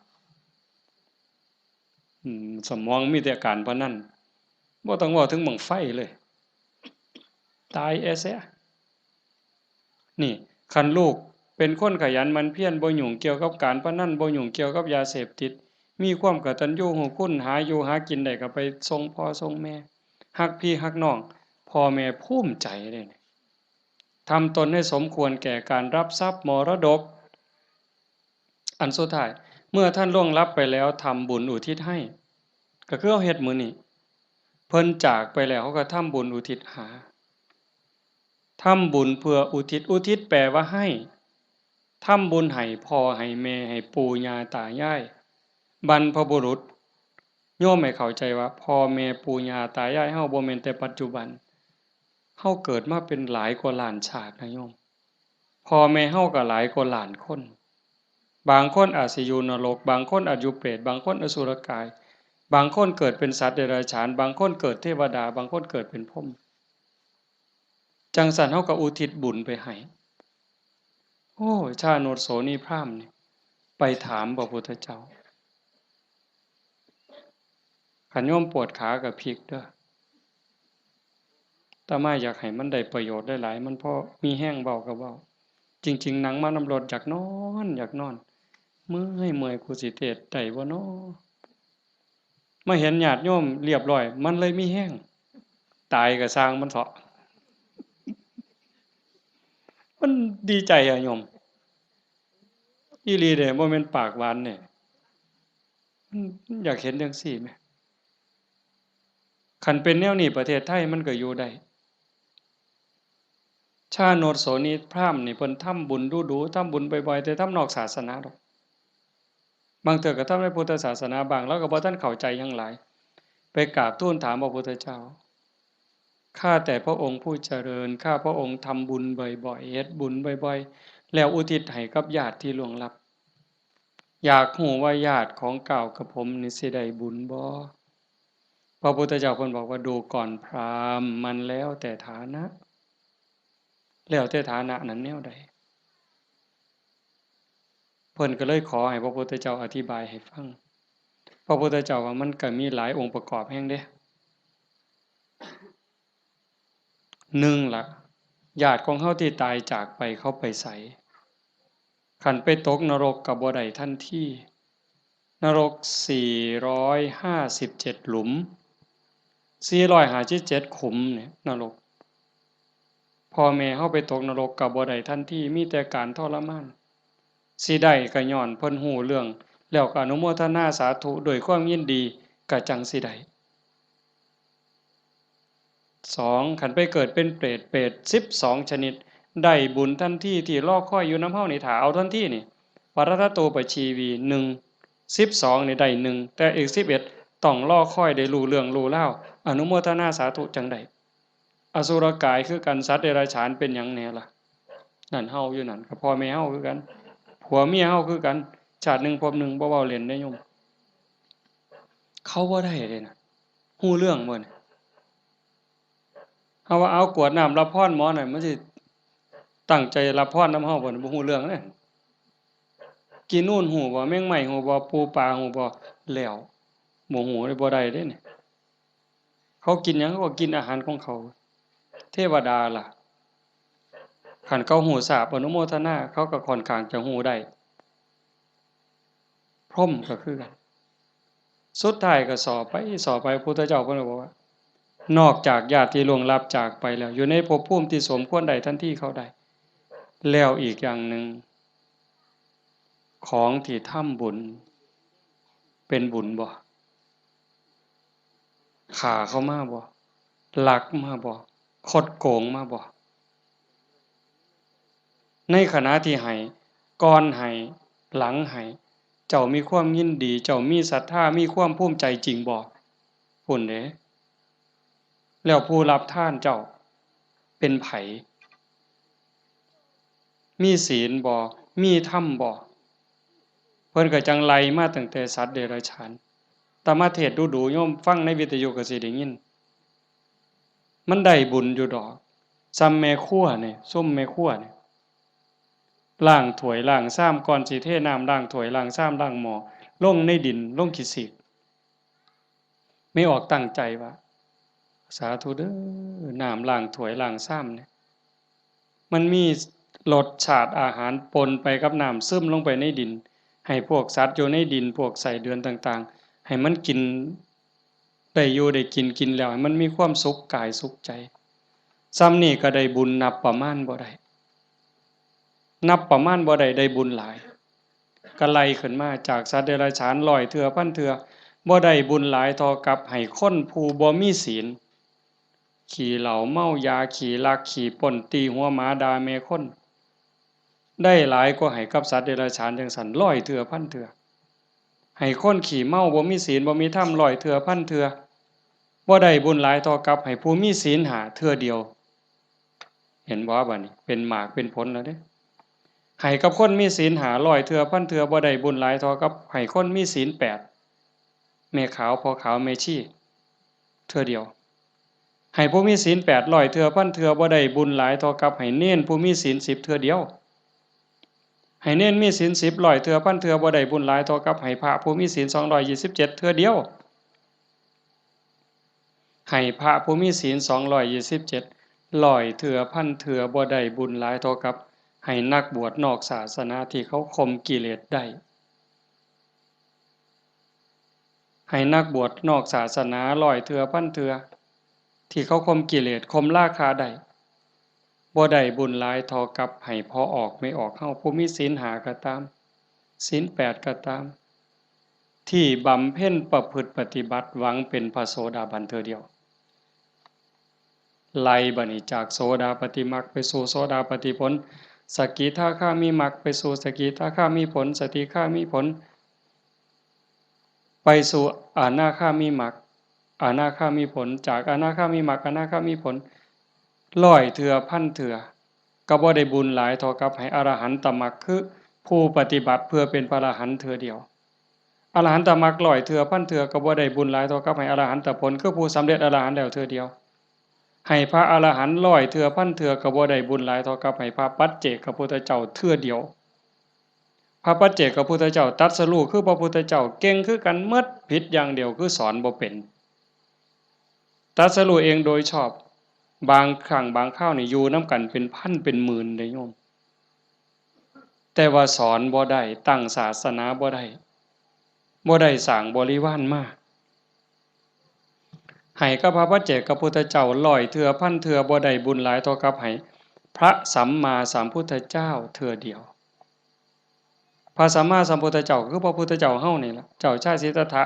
สมองมีแต่การพนันบ่ต้องเว้าถึงบั้งไฟเลยตายแอแซะนี่คันลูกเป็นคนขยันหมั่นเพียรบ่ยุ่งเกี่ยวกับการพนันบ่ยุ่งเกี่ยวกับยาเสพติดมีความกตัญญูรู้คุณหาอยู่หากินได้ก็ไปส่งพ่อส่งแม่รักพี่รักน้องพ่อแม่ภูมิใจเด้นี่ทำตนให้สมควรแก่การรับทรัพย์มรดกอันสุดท้ายเมื่อท่านล่วงลับไปแล้วทำบุญอุทิศให้ก็คือเอาเฮ็ดมื้อนี้เพิ่นจากไปแล้วเขาก็ทำบุญอุทิศหาทำบุญเพื่ออุทิศอุทิศแปลว่าให้ทำบุญให้พ่อให้แม่ให้ปู่ย่าตายายบรรพบุรุษโยมให้เข้าใจว่าพ่อแม่ปู่ย่าตายายเฮาบ่แม่นแต่ปัจจุบันเฮาเกิดมาเป็นหลายกว่าล้านชาตินะโยมพ่อแม่เฮาก็หลายกว่าล้านคนบางคนอาจสิอยู่นรกบางคนอาจอยู่เปรตบางคนอสุรกายบางคนเกิดเป็นสัตว์เดรัจฉานบางคนเกิดเทวดาบางคนเกิดเป็นพรหมจังสันเฮาก็อุทิศบุญไปให้โอ้ชาโนดโสนีพราหมณ์นี่ไปถามพระพุทธเจ้าคันโยมปวดขาก็พลิกเด้ออาตมาอยากให้มันได้ประโยชน์หลายๆมันพอมีแห้งเบาก็เว้าจริงๆหนังมานำรถอยากนอนอยากนอนเมื่อยกูสิเทศน์ได้บ่น้อมาเห็นญาติโยมเรียบร้อยมันเลยมีแห้งตายก็สร้างมันเถาะมันดีใจอะโยมอีหลีเด้บ่แม่นปากหวานเนี่ยมันอยากเห็นจังซี่แหมคันเป็นแนวนี้ประเทศไทยมันก็อยู่ได้ชาโนดโสนีพราหมณ์นี่เพิ่นทำบุญดูๆทำบุญบ่อยๆแต่ทำนอกศาสนาดอกบางเทื่อก็ทำในพุทธศาสนาบางแล้วก็บ่ทันเข้าใจหยังหลายไปกราบทูลถามพระพุทธเจ้าข้าแต่พระองค์ผู้เจริญข้าพระองค์ทำบุญบ่อยๆเฮ็ดบุญบ่อยๆแล้วอุทิศให้กับญาติที่ล่วงลับอยากรู้ว่าญาติของเก่ากับผมนี่สิได้บุญบ่พระพุทธเจ้าเพิ่นบอกว่าดูก่อนพราหมณ์มันแล้วแต่ฐานะแล้วแต่ฐานะนั้นแนวใดเพิ่นก็เลยขอให้พระพุทธเจ้าอธิบายให้ฟังพระพุทธเจ้าว่ามันก็มีหลายองค์ประกอบแฮ่งเด้1ล่ะญาติของเฮาที่ตายจากไปเขาไปไสคันไปตกนรกก็บ่ได้ทันทีนรก457หลุม457ขุมเนี่ยนรก พ่อแม่เฮาไปตกนรกก็บ่ได้ทันทีมีแต่การทรมานสิได้ก็ย้อนเพิ่นฮู้เรื่องแล้วก็อนุโมทนาสาธุด้วยความยินดีก็จังสิได้2คันไปเกิดเป็นเปรต12ชนิดได้บุญทันทีที่รอคอยอยู่นำเฮานี่ถ้าเอาทันทีนี่ปรัตตโตปชีวี1 12นี่ได้1แต่อีก11ต้องรอคอยได้รู้เรื่องรู้ราวอนุโมทนาสาธุจังได๋อสุรกายคือกันสัตว์เดรัจฉานเป็นหยังแหน่ล่ะนั่นเฮาอยู่นั่นก็พ่อแม่เฮาคือกันผัวเมียเฮาคือกันชาติหนึ่งภพหนึ่งบ่เว้าเล่นได้โยมเขาบ่ได้เด้น่ะฮู้เรื่องบ่นี่เฮาว่าเอากรวดน้ำรับพรหมอนั่นมันสิตั้งใจรับพรนำเฮาบ่บ่ฮู้เรื่องเด้กินนู่นฮู้บ่แมงไม้ฮู้บ่ปูปลาฮู้บ่แล้วบ่ฮู้เลยบ่ได้เด้นี่เขากินหยังเขาก็กินอาหารของเขาเทวดาล่ะคันเขาฮู้ทราบอนุโมทนาเขาก็ค่อนข้างจะฮู้ได้พรหมก็คือกันสุดท้ายก็สอบไปพุทธเจ้าเพิ่นก็บอกว่านอกจากญาติที่ล่วงลับจากไปแล้วอยู่ในภพภูมิที่สมควรได้ทันทีเขาได้แล้วอีกอย่างหนึ่งของที่ทำบุญเป็นบุญบ่ฆ่าเขามาบ่ลักมาบ่คดโกงมาบ่ในขณะที่ให้ก่อนให้หลังให้เจ้ามีความยินดีเจ้ามีศรัทธามีความภูมิใจจริงบ่พุ่นเด้แล้วผู้รับทานเจ้าเป็นไผมีศีลบ่มีธรรมบ่เพิ่นก็จังไล่มาตั้งแต่สัตว์เดรัจฉานตมาเทศน์ดูๆโยมฟังในวิทยุก็สิได้ยินมันได้บุญอยู่ดอกซ้ำแม่ครัวนี่ส้มแม่ครัวนี่ล้างถ้วยล้างชามก่อนสิเทน้ำล้างถ้วยล้างชามล้างหม้อลงในดินลงขี้สิกไม่ออกตั้งใจว่าสาธุเด้อน้ำล้างถ้วยล้างชามเนี่ยมันมีรสชาติอาหารปนไปกับน้ำซึมลงไปในดินให้พวกสัตว์อยู่ในดินพวกไส้เดือนต่างๆให้มันกินได้อยู่ได้กินแล้วให้มันมีความสุขกายสุขใจซ้ำนี่ก็ได้บุญนับประมาณบ่ได้นับประมาณบ่ได้ได้บุญหลายก็ไล่ขึ้นมาจากสัตว์เดรัจฉาน100เทื่อพันเทื่อบ่ได้บุญหลายเท่ากับให้คนผู้บ่มีศีลขี้เหล้าเมายาขี้ลักขี้ปล้นตีหัวหมาด่าแม่คนได้หลายกว่าให้กับสัตว์เดรัจฉานจังซั่น100เทื่อพันเทื่อให้คนขี้เมาบ่มีศีลบ่มีธรรม100เทื่อพันเทื่อบ่ได้บุญหลายเท่ากับให้ผู้มีศีล5เทื่อเดียวเห็นบ่บัดนี้เป็นหมากเป็นผลแล้วเด้ให้กับคนมีศีล500เทื่อพันเทื่อบ่ได้บุญหลายเท่ากับให้คนมีศีล8แม่ขาวพ่อขาวแม่ชีเทื่อเดียวให้ผู้มีศีล800เทื่อพันเทื่อบ่ได้บุญหลายเท่ากับให้เณรผู้มีศีล10เทื่อเดียวให้เณรมีศีล10 100เทื่อพันเทื่อบ่ได้บุญหลายเท่ากับให้พระผู้มีศีล227เทื่อเดียวให้พระผู้มีศีล227 100เทื่อพันเทื่อบ่ได้บุญหลายเท่ากับให้นักบวชนอกศาสนาที่เขาข่มกิเลสได้ให้นักบวชนอกศาสนา100เทื่อพันเทื่อที่เขาข่มกิเลสข่มราคะได้บ่ได้บุญหลายเท่ากับให้พอออกไม่ออกเฮาผู้มีศีล5ก็ตามศีล8ก็ตามที่บำเพ็ญประพฤติปฏิบัติหวังเป็นพระโสดาบันเทื่อเดียวไล่บัดนี้จากโสดาปัตติมรรคไปสู่โสดาปัตติผลสกิทาคามิมรรคไปสู่สกิทาคามิผลสติคามิผลไปสู่อนาคามิมรรคอนาคามิผลจากอนาคามิมรรคอนาคามิผล100เทื่อพันเทื่อก็บ่ได้บุญหลายเท่ากับให้อรหันตมรรคคือผู้ปฏิบัติเพื่อเป็นพระอรหันต์เทื่อเดียวอรหันตมรรค100เทื่อพันเทื่อก็บ่ได้บุญหลายเท่ากับให้อรหันตผลคือผู้สำเร็จอรหันต์แล้วเทื่อเดียวให้พระอรหันต์100เทื่อพันเทื่อก็บ่ได้บุญหลายเท่ากับให้พระปัจเจกพุทธเจ้าเทื่อเดียวพระปัจเจกพุทธเจ้าตรัสรู้คือพระพุทธเจ้าเก่งคือกันหมดผิดอย่างเดียวคือสอนบ่เป็นตรัสรู้เองโดยชอบบางครั้งบางคราวนี่อยู่นำกันเป็นพันเป็นหมื่นเด้โยมแต่ว่าสอนบ่ได้ตั้งศาสนาบ่ได้สร้างบริวารมาให้กับพระปัจเจกพุทธเจ้า100เทื่อพันเทื่อบ่ได้บุญหลายเท่ากับให้ พระสัมมาสัมพุทธเจ้าเทื่อเดียวพระสัมมาสัมพุทธเจ้าคือพระพุทธเจ้าเฮานี่ล่ะเจ้าชายสิทธัตถะ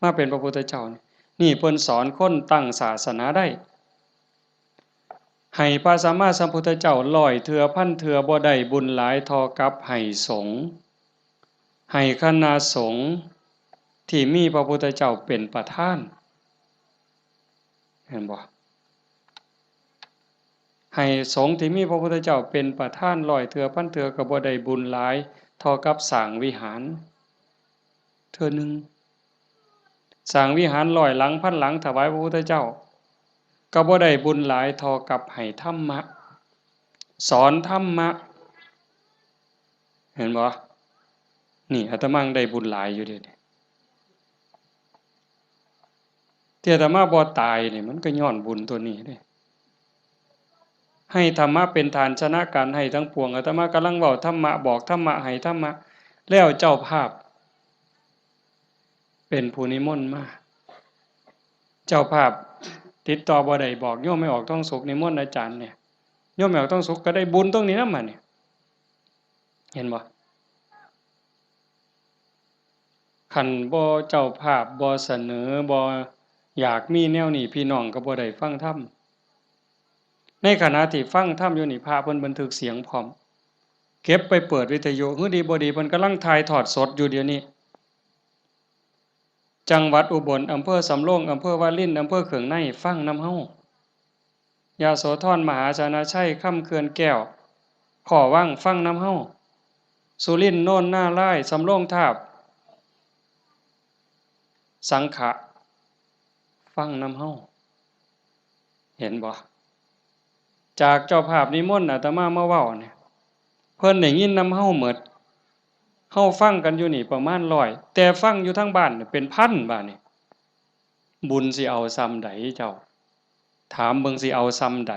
มาเป็นพระพุทธเจ้านี่เพิ่นสอนคนตั้งศาสนาได้ให้พระสัมมาสัมพุทธเจ้า100เทื่อพันเทื่อบ่ได้บุญหลายเท่ากับให้สงฆ์ให้คณะสงฆ์ที่มีพระพุทธเจ้าเป็นประธานเห็นบ่ให้สงฆ์ที่มีพระพุทธเจ้าเป็นประธาน100เทื่อพันเทื่อก็บ่ได้บุญหลายเท่ากับสร้างวิหารเทื่อนึงสร้างวิหาร100หลังพันหลังถวายพระพุทธเจ้าก็บ่ได้บุญหลายเท่ากับให้ธรรมะสอนธรรมะเห็นบ่นี่อาตมาได้บุญหลายอยู่เด้ที่อาตมาบ่ตายนี่มันก็ย้อนบุญตัวนี้เด้ให้ธรรมะเป็นฐานชนะการให้ทั้งปวงอาตมากำลังเว้าธรรมะบอกธรรมะให้ธรรมะแล้วเจ้าภาพเป็นผู้นิมนต์มาเจ้าภาพติดต่อบ่ได้บอกโยมไม่ออกต้องสุขนิมนต์อาจารย์เนี่ยโยมไม่ออกต้องสุขก็ได้บุญตรงนี้นำมาเนี่ยเห็นบ่คันบ่เจ้าภาพบ่เสนอบ่อยากมีแนวนี้พี่น้องก็บ่ได้ฟังธรรมในขณะที่ฟังธรรมอยู่นี่พระเพิ่นบันทึกเสียงพร้อมเก็บไปเปิดวิทยุฮือดีบ่ดีเพิ่นกำลังถ่ายทอดสดอยู่เดี๋ยวนี้จังหวัดอุบลอำเภอสำโรงอำเภอวารินอำเภอเขืองในฟังนำเฮายโสธรมหาชนะชัยค่ำเขื่อนแก้วขอว่างฟังนำเฮาสุรินทร์โน่นหน้าไร่สำโรงทาบสังขะฟังนำเฮาเห็นบ่จากเจ้าภาพนิมนต์อาตมามาเว้าเนี่ยเพิ่นได้ยินนำเฮาหมดเฮาฟังกันอยู่นี่ประมาณ100แต่ฟังอยู่ทั้งบ้านเป็นพันบาดนี้บุญสิเอาซ้ำใดเจ้าถามเบิ่งสิเอาซ้ำใด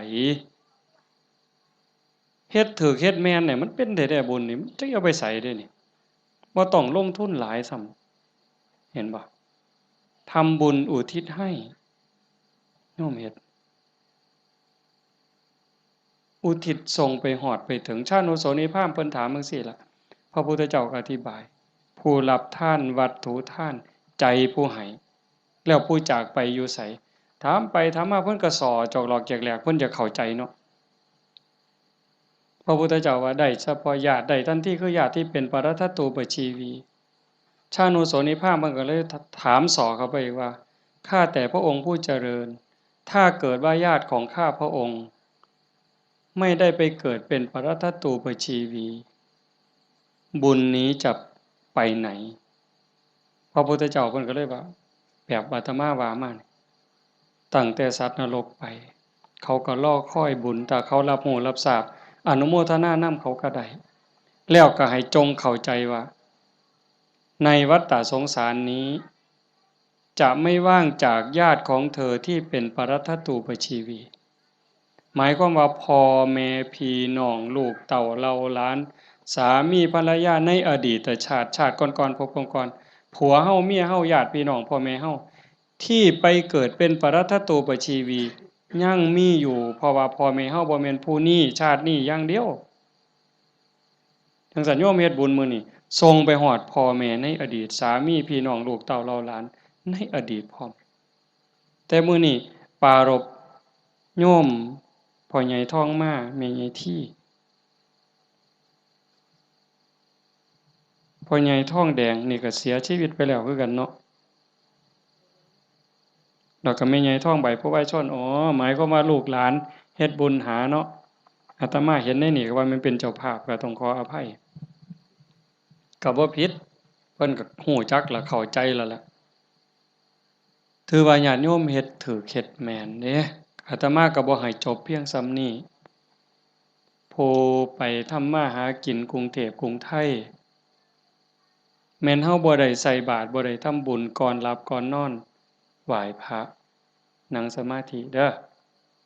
เฮ็ดถูกเฮ็ดแม่นเนี่ยมันเป็นได้บุญนี่มันจะเอาไปไสได้นี่บ่ต้องลงทุนหลายซ้ำเห็นบ่ทำบุญอุทิศให้โยมเฮ็ดอุทิศส่งไปฮอดไปถึงชาโนโสนิพามเพิ่นถามจังซี่ล่ะพระพุทธเจ้าก็อธิบายผู้รับทานวัตถุทานใจผู้ให้แล้วผู้จากไปอยู่ไสถามไปถามมาเพิ่นก็ส่อจอกหลอกแจกแหลกเพิ่นจะเข้าใจเนาะพระพุทธเจ้าว่าได้เฉพาะญาติได้ทันทีคือญาติที่เป็นปรทัตตูปชีวีชาโนโสนิพามเพิ่นก็เลยถามส่อเข้าไปว่าข้าแต่พระองค์ผู้เจริญถ้าเกิดว่าญาติของข้าพระองค์ไม่ได้ไปเกิดเป็นปรทัตตูปชีวีบุญนี้จะไปไหนพระพุทธเจ้าเพิ่นก็เลยว่าแบบอาตมาว่ามาตั้งแต่สัตว์นรกไปเขาก็รอคอยบุญถ้าเขารับรู้รับทราบอนุโมทนานำเขาก็ได้แล้วก็ให้จงเข้าใจว่าในวัฏฏะสงสารนี้จะไม่ว่างจากญาติของเธอที่เป็นปรทัตตูปชีวีหมายความว่าพ่อแม่พี่น้องลูกเต้าเราหลานสามีภรรยาในอดีตชาติก่อนๆพบก่อนๆผัวเฮาเมียเฮาญาติพี่น้องพ่อแม่เฮาที่ไปเกิดเป็นปรทัตตูปชีวียังมีอยู่เพราะว่าพ่อแม่เฮาบ่แม่นผู้นี้ชาตินี้อย่างเดียวจังซั่นโยมเฮ็ดบุญมื้อนี้ส่งไปฮอดพ่อแม่ในอดีตสามีพี่น้องลูกเต้าเราหลานในอดีตพร้อมแต่มื้อนี้ปรารภโยมพ่อใหญ่ทองมาแม่ใหญ่ที่พ่อใหญ่ทองแดงนี่ก็เสียชีวิตไปแล้วคือกันเนาะแล้วก็แม่ใหญ่ทองใบผู้ไว้ชนอ๋อหมายความว่าลูกหลานเฮ็ดบุญหาเนาะอาตมาเห็นในนี่ก็ว่ามันเป็นเจ้าภาพก็ต้องขออภัยก็บ่ผิดเพิ่นก็ฮู้จักแล้วเข้าใจแล้วล่ะถือว่าญาติโยมเฮ็ดถูกเฮ็ดแม่นเด้อาตมาก็บ่ให้จบเพียงส่ำนี้ผู้ไปทำมาหากินกรุงเทพกรุงไทยแม่นเฮาบ่ได้ใส่บาตรบ่ได้ทำบุญก่อนหลับก่อนนอนไหว้พระนั่งสมาธิเด้อ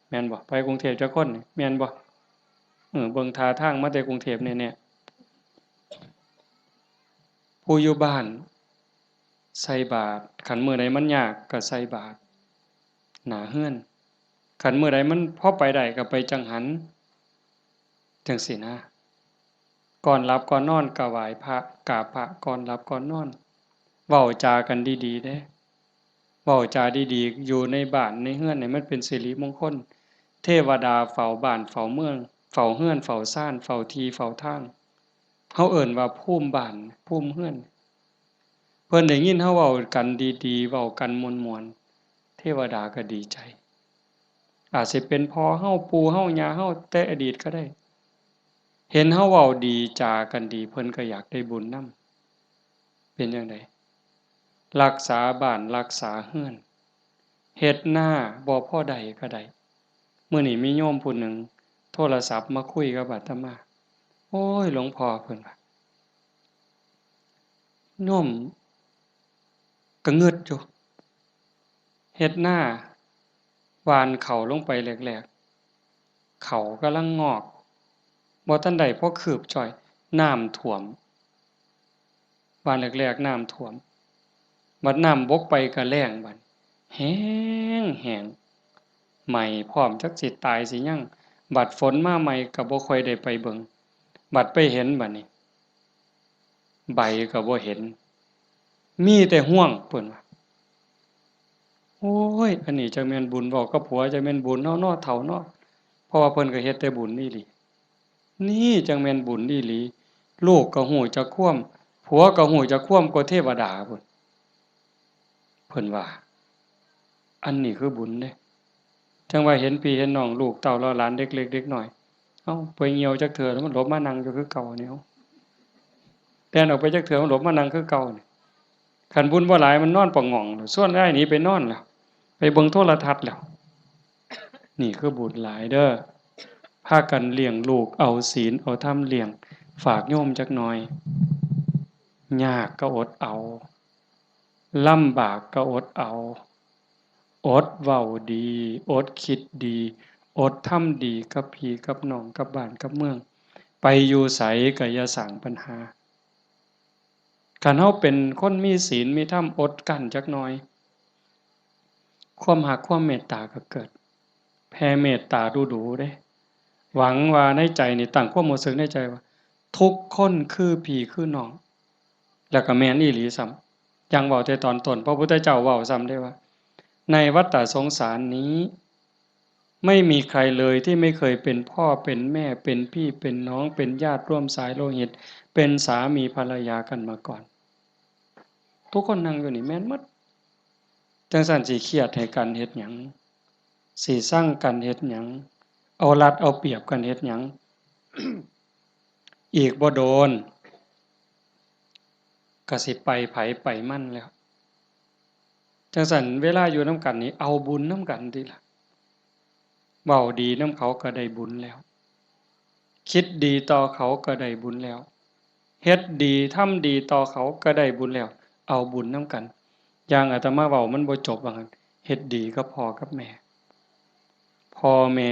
แม่นบ่ไปกรุงเทพจักคนนี่แม่นบ่เบิ่งท่าทางมาแต่กรุงเทพแน่ๆผู้อยู่บ้านใส่บาตรคันมื้อใดมันยากก็ใส่บาตรหน้าเรือนคันมื้อใดมันพอไปได้ก็ไปจังหัน จังซี่นะก่อนหลับก่อนนอนก็ไหว้พระกราบพระก่อนหลับก่อนนอนเว้าจากันดีๆเด้เว้าจาดีๆอยู่ในบ้านในเรือนให้มันเป็นสิริมงคลเทวดาเฝ้าบ้านเฝ้าเมืองเฝ้าเรือนเฝ้าศาลเฝ้าที่เฝ้าทางเขาเอิ้นว่าภูมิบ้านภูมิเรือนเพิ่นได้ยินเราเว้ากันดีๆเว้ากันม่วนๆเทวดาก็ดีใจอาจสิเป็นพ่อเราปู่เราย่าเราแต่อดีตก็ได้เห็นเราเว้าดีจากันดีเพิ่นก็อยากได้บุญนำเป็นจั่งใดรักษาบ้านรักษาเรือนเฮ็ดนาบ่พอได้ก็ได้มื้อนี้มีโยมผู้หนึ่งโทรศัพท์มาคุยกับอาตมาโอ้ยหลวงพ่อเพิ่นว่าโยมก็งึดอยู่เฮ็ดนาหว่านข้าวลงไปแรกๆข้าวกำลังงอกบ่ทันได้พอคืบจ้อยน้ำท่วมหว่านแรกๆน้ำท่วมบัดน้ำบกไปก็แล้งบัดแล้งแล้งไหม้พร้อมจักสิตายสิหยังบัดฝนมาใหม่ก็บ่ค่อยได้ไปเบิ่งบัดไปเห็นบัดนี้ใบก็บ่เห็นมีแต่ห้วงเพิ่นว่าโอ้ยอันนี้จักแม่นบุญเว้ากับผัวจักแม่นบุญเนาะเนาะเฒ่าเนาะเพราะว่าเพิ่นก็เฮ็ดแต่บุญอีหลีนี่จังแม่นบุญอีหลีลูกก็ฮู้จักความผัวก็ฮู้จักความกว่าเทวดาพุ่นเพิ่นว่าอันนี้คือบุญเด้จังว่าเห็นพี่เห็นน้องลูกเต้าเหล่าหลานเด็กเล็กเด็กน้อยเอ้าไปเหี่ยวจักเทื่อแล้วมันหลบมานั่งอยู่คือเก่านี่เอ้าแล่นออกไปจักเทื่อมันหลบมานั่งคือเก่านี่คันบุญบ่หลายมันนอนปะง่องส่วนอ้ายหนีไปนอนแล้วไปเบิ่งโทรทัศน์แล้วนี่คือบุญหลายเด้อพากันเลี้ยงลูกเอาศีลเอาธรรมเลี้ยงฝากโยมจักหน่อยยากก็อดเอาลำบากก็อดเอาอดเว้าดีอดคิดดีอดทำดีกับพี่กับน้องกับบ้านกับเมืองไปอยู่ไสก็อย่าสร้างปัญหาคันเฮาเป็นคนมีศีลมีธรรมอดกลั้นจักหน่อยความรักความเมตตาก็เกิดแผ่เมตตาดูๆเด้หวังว่าในใจนี่ตั้งความรู้สึกในใจว่าทุกคนคือพี่คือน้องแล้วก็แม่นอีหลีซ้ำจังเว้าแต่ตอนต้นพระพุทธเจ้าเว้าซ้ำได้ว่าในวัฏฏะสงสารนี้ไม่มีใครเลยที่ไม่เคยเป็นพ่อเป็นแม่เป็นพี่เป็นน้องเป็นญาติร่วมสายโลหิตเป็นสามีภรรยากันมาก่อนทุกคนนั่งอยู่นี่แม่นหมดจังซั่นสิเครียดให้กันเฮ็ดหยังสิซังกันเฮ็ดหยังเอารัดเอาเปรียบกันเฮ็ดหยัง อีกบ่โดนก็สิไปไผไปมันแล้วจังซั่นเวลาอยู่นำกันนี่เอาบุญนำกันติล่ะเว้าดีนำเขาก็ได้บุญแล้วคิดดีต่อเขาก็ได้บุญแล้วเฮ็ดดีทำดีต่อเขาก็ได้บุญแล้วเอาบุญนำกันอย่างอาตมาเว้ามันบ่จบว่างั้นเฮ็ดดีกับพ่อกับแม่พ่อแม่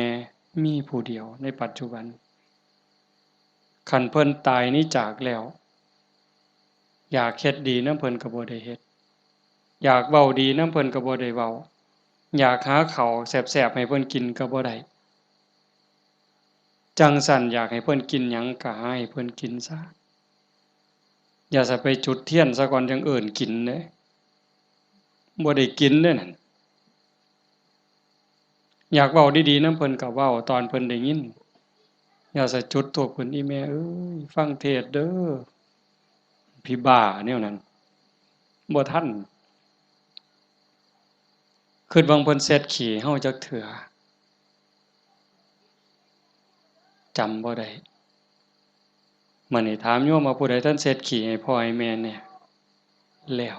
มีผู้เดียวในปัจจุบันคันเพิ่นตายนี้จากแล้วอยากเฮ็ดดีนำเพิ่นก็บ่ได้เฮ็ดอยากเว้าดีนำเพิ่นก็บ่ได้เว้าอยากหาข้าวแซ่บๆให้เพิ่นกินก็บ่ได้จังซั้นอยากให้เพิ่นกินหยังก็หาให้เพิ่นกินซะอย่าสิไปจุดเทียนซะก่อนจังเอิ้นกินเด้บ่ได้กินเด้อนั่นอยากเว้าดีๆนำเพิ่นก็เว้าตอนเพิ่นได้ยินอย่าสิจุดธูปเพิ่นอีแม่เอ้ยฟังเทศน์เด้อพี่บ้าแนวนั้นบ่ทันคิดว่าเพิ่นเช็ดขี้ให้เฮาจักเทื่อจำบ่ได้มื้อนี้ถามโยมว่าผู้ใดทันเช็ดขี้ให้พ่อให้แม่แหน่แล้ว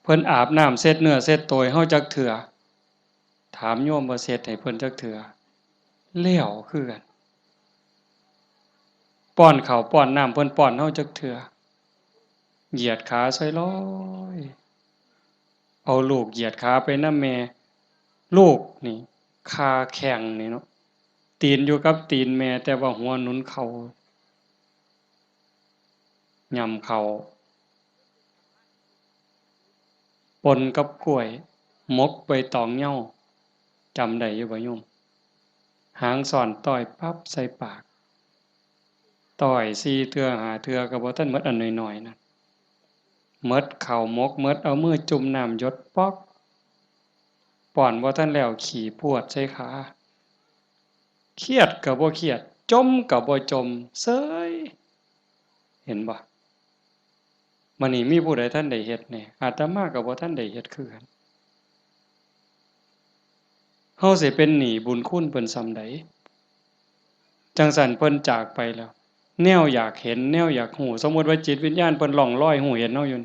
เพิ่นอาบน้ำเช็ดเนื้อเช็ดตัวให้เฮาจักเทื่อถามโยมว่าเช็ดให้เพิ่นจักเทื่อแล้วคือกันป้อนข้าวป้อนน้ำเพิ่นป้อนเฮาจักเทื่อเหยียดขาใส่ลอยเอาลูกเหยียดขาไปนำแม่ลูกนี่คาแข้งนี่เนาะตีนอยู่กับตีนแม่แต่ว่าหัวหนุนเข่าย่ำเข่าปนกับกล้วยหมกใบตองเหย้าจำได้อยู่บ่โยม หางซ่อนต้อยปั๊บใส่ปากต้อย4เทื่อ5เทื่อก็บ่ทันหมดอันน้อยๆนั่นหมดข้าวหมกหมดเอามือจุ่มน้ำหยดป๊อกป้อนบ่ทันแล้วขี้พรวดใส่ขาเครียดก็บ่เครียดจมก็บ่จมเซ้ยเห็นบ่มื้อนี้มีผู้ใดทันได้เฮ็ดแหน่อาตมาก็บ่ทันได้เฮ็ดคือกันเฮาสิเป็นหนี้บุญคุณเพิ่นส่ำใดจังซั้นเพิ่นจากไปแล้วแนวอยากเห็นแนวอยากฮู้สมมุติว่าจิตวิญญาณเพิ่นล่องลอยฮู้เห็นเฮาอยู่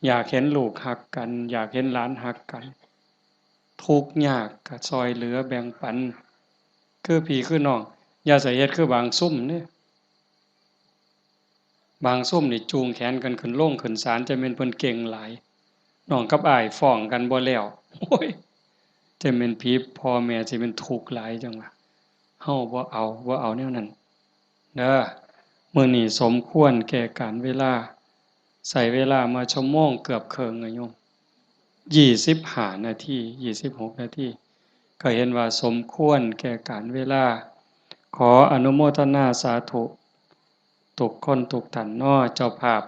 อยากเห็นลูกฮักกันอยากเห็นหลานฮักกันทุกข์ยากก็ช่วยเหลือแบ่งปันคือพี่คือน้องอย่าใส่เฮ็ดคือบางซุ่มเด้บางซุ่มนี่จูงแขนกันขึ้นโรงขึ้นศาลจะแม่นเพิ่นเก่งหลายน้องกับอ้ายฟ้องกันบ่แล้วโอ้ยจะแม่นผีพ่อแม่สิเป็นทุกข์หลายจังว่าเฮาบ่เอาแนวนั้นเด้อมื้อนี้สมควรแก่กาลเวลาใช้เวลามาชั่วโมงเกือบครึ่งอะโยม25นาที26นาทีก็เห็นว่าสมควรแก่กาลเวลาขออนุโมทนาสาธุทุกคนทุกท่านน้อเจ้าภาพ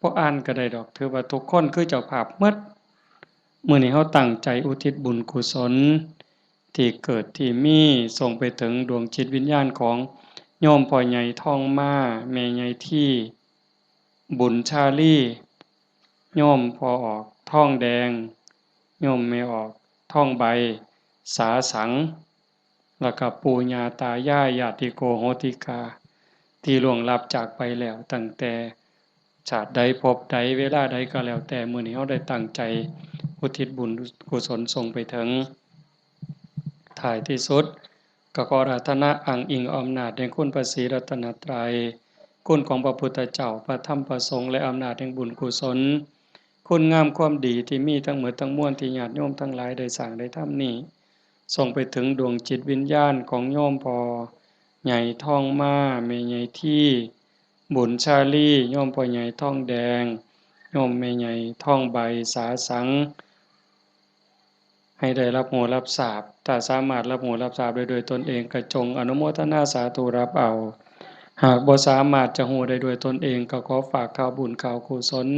บ่อ่านก็ได้ดอกถือว่าทุกคนคือเจ้าภาพหมดมื้อนี้เฮาตั้งใจอุทิศบุญกุศลที่เกิดที่มีส่งไปถึงดวงจิตวิญญาณของโยมพ่อใหญ่ทองมาแม่ใหญ่ที่บุญชาลีโยมพ่อออกทองแดงโยมแม่ออกทองใบสาสังแล้วก็ปู่ย่าตายายญาติโกโหติกาที่ล่วงลับจากไปแล้วตั้งแต่ชาติใดภพใดเวลาใดก็แล้วแต่มื้อนี้เฮาได้ตั้งใจอุทิศบุญกุศลส่งไปถึงท้ายที่สุดก็ขออาราธนาอ้างอิงอำนาจแห่งคุณพระศรีรัตนตรัยคุณของพระพุทธเจ้าพระธรรมพระสงฆ์และอำนาจแห่งบุญกุศลคุณงามความดีที่มีทั้งหมดทั้งมวลที่ญาติโยมทั้งหลายได้สร้างได้ทำนี้ส่งไปถึงดวงจิตวิญญาณของโยมพ่อใหญ่ทองมาแม่ใหญ่ที่บุญชาลีโยมพ่อใหญ่ทองแดงโยมแม่ใหญ่ทองใบสาสังให้ได้รับรู้รับทราบถ้าสามารถรับรู้รับทราบได้โดยตนเองก็จงอนุโมทนาสาธุรับเอาหากบ่สามารถจะรู้ได้ด้วยตนเองก็ขอฝากข่าวบุญข่าวกุศล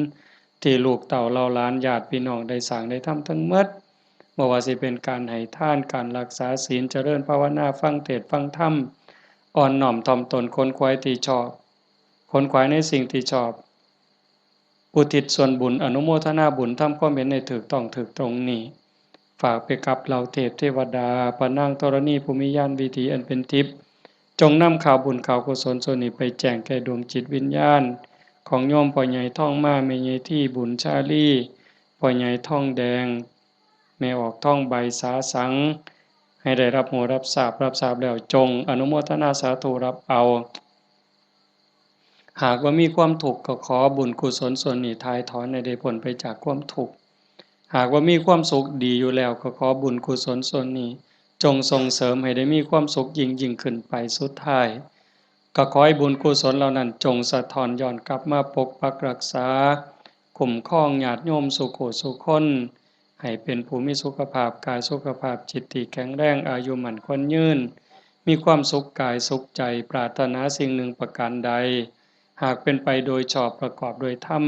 ที่ลูกเต่าเหล่าหลานญาติพี่น้องได้สร้างได้ทำทั้งหมดบ่ว่าสิเป็นการให้ทานการรักษาศีลเจริญภาวนาฟังเทศน์ฟังธรรมอ่อนน้อมถ่อมตนค้นคว้าที่ชอบค้นคว้าในสิ่งที่ชอบอุทิศส่วนบุญอนุโมทนาบุญทำความเห็นให้ถูกต้องถูกตรงนี้ฝากไปกับเหล่าเทพเทวดาปนางธรณีภูมิญาณวิถีอันเป็นทิพย์จงนำข่าวบุญข่าวกุศลส่วนนี้ไปแจ้งแก่ดวงจิตวิญญาณของโยมพ่อใหญ่ทองมาแม่ใหญ่ที่บุญชาลีพ่อใหญ่ทองแดงแม่ออกทองใบสาสังให้ได้รับรู้รับทราบแล้วจงอนุโมทนาสาธุรับเอาหากว่ามีความทุกข์ก็ขอบุญกุศลส่วนนี้ทายถอนให้ได้พ้นไปจากความทุกข์หากว่ามีความสุขดีอยู่แล้วก็ขอบุญกุศลส่วนนี้จงส่งเสริมให้ได้มีความสุขยิ่งขึ้นไปสุดท้ายก็ขอให้บุญกุศลเหล่านั้นจงสะท้อนย้อนกลับมาปกปักรักษาคุ้มครองญาติโยมสุขสุขคนให้เป็นผู้มีสุขภาพกายสุขภาพจิตที่แข็งแรงอายุมั่นขวัญยืนมีความสุขกายสุขใจปรารถนาสิ่งหนึ่งประการใดหากเป็นไปโดยชอบประกอบโดยธรรม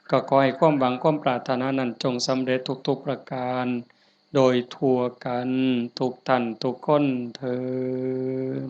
ก็ขอให้ความหวังความปรารถนานั้นจงสำเร็จทุกๆประการโดยทั่วกันทุกท่านทุกคนเทอญ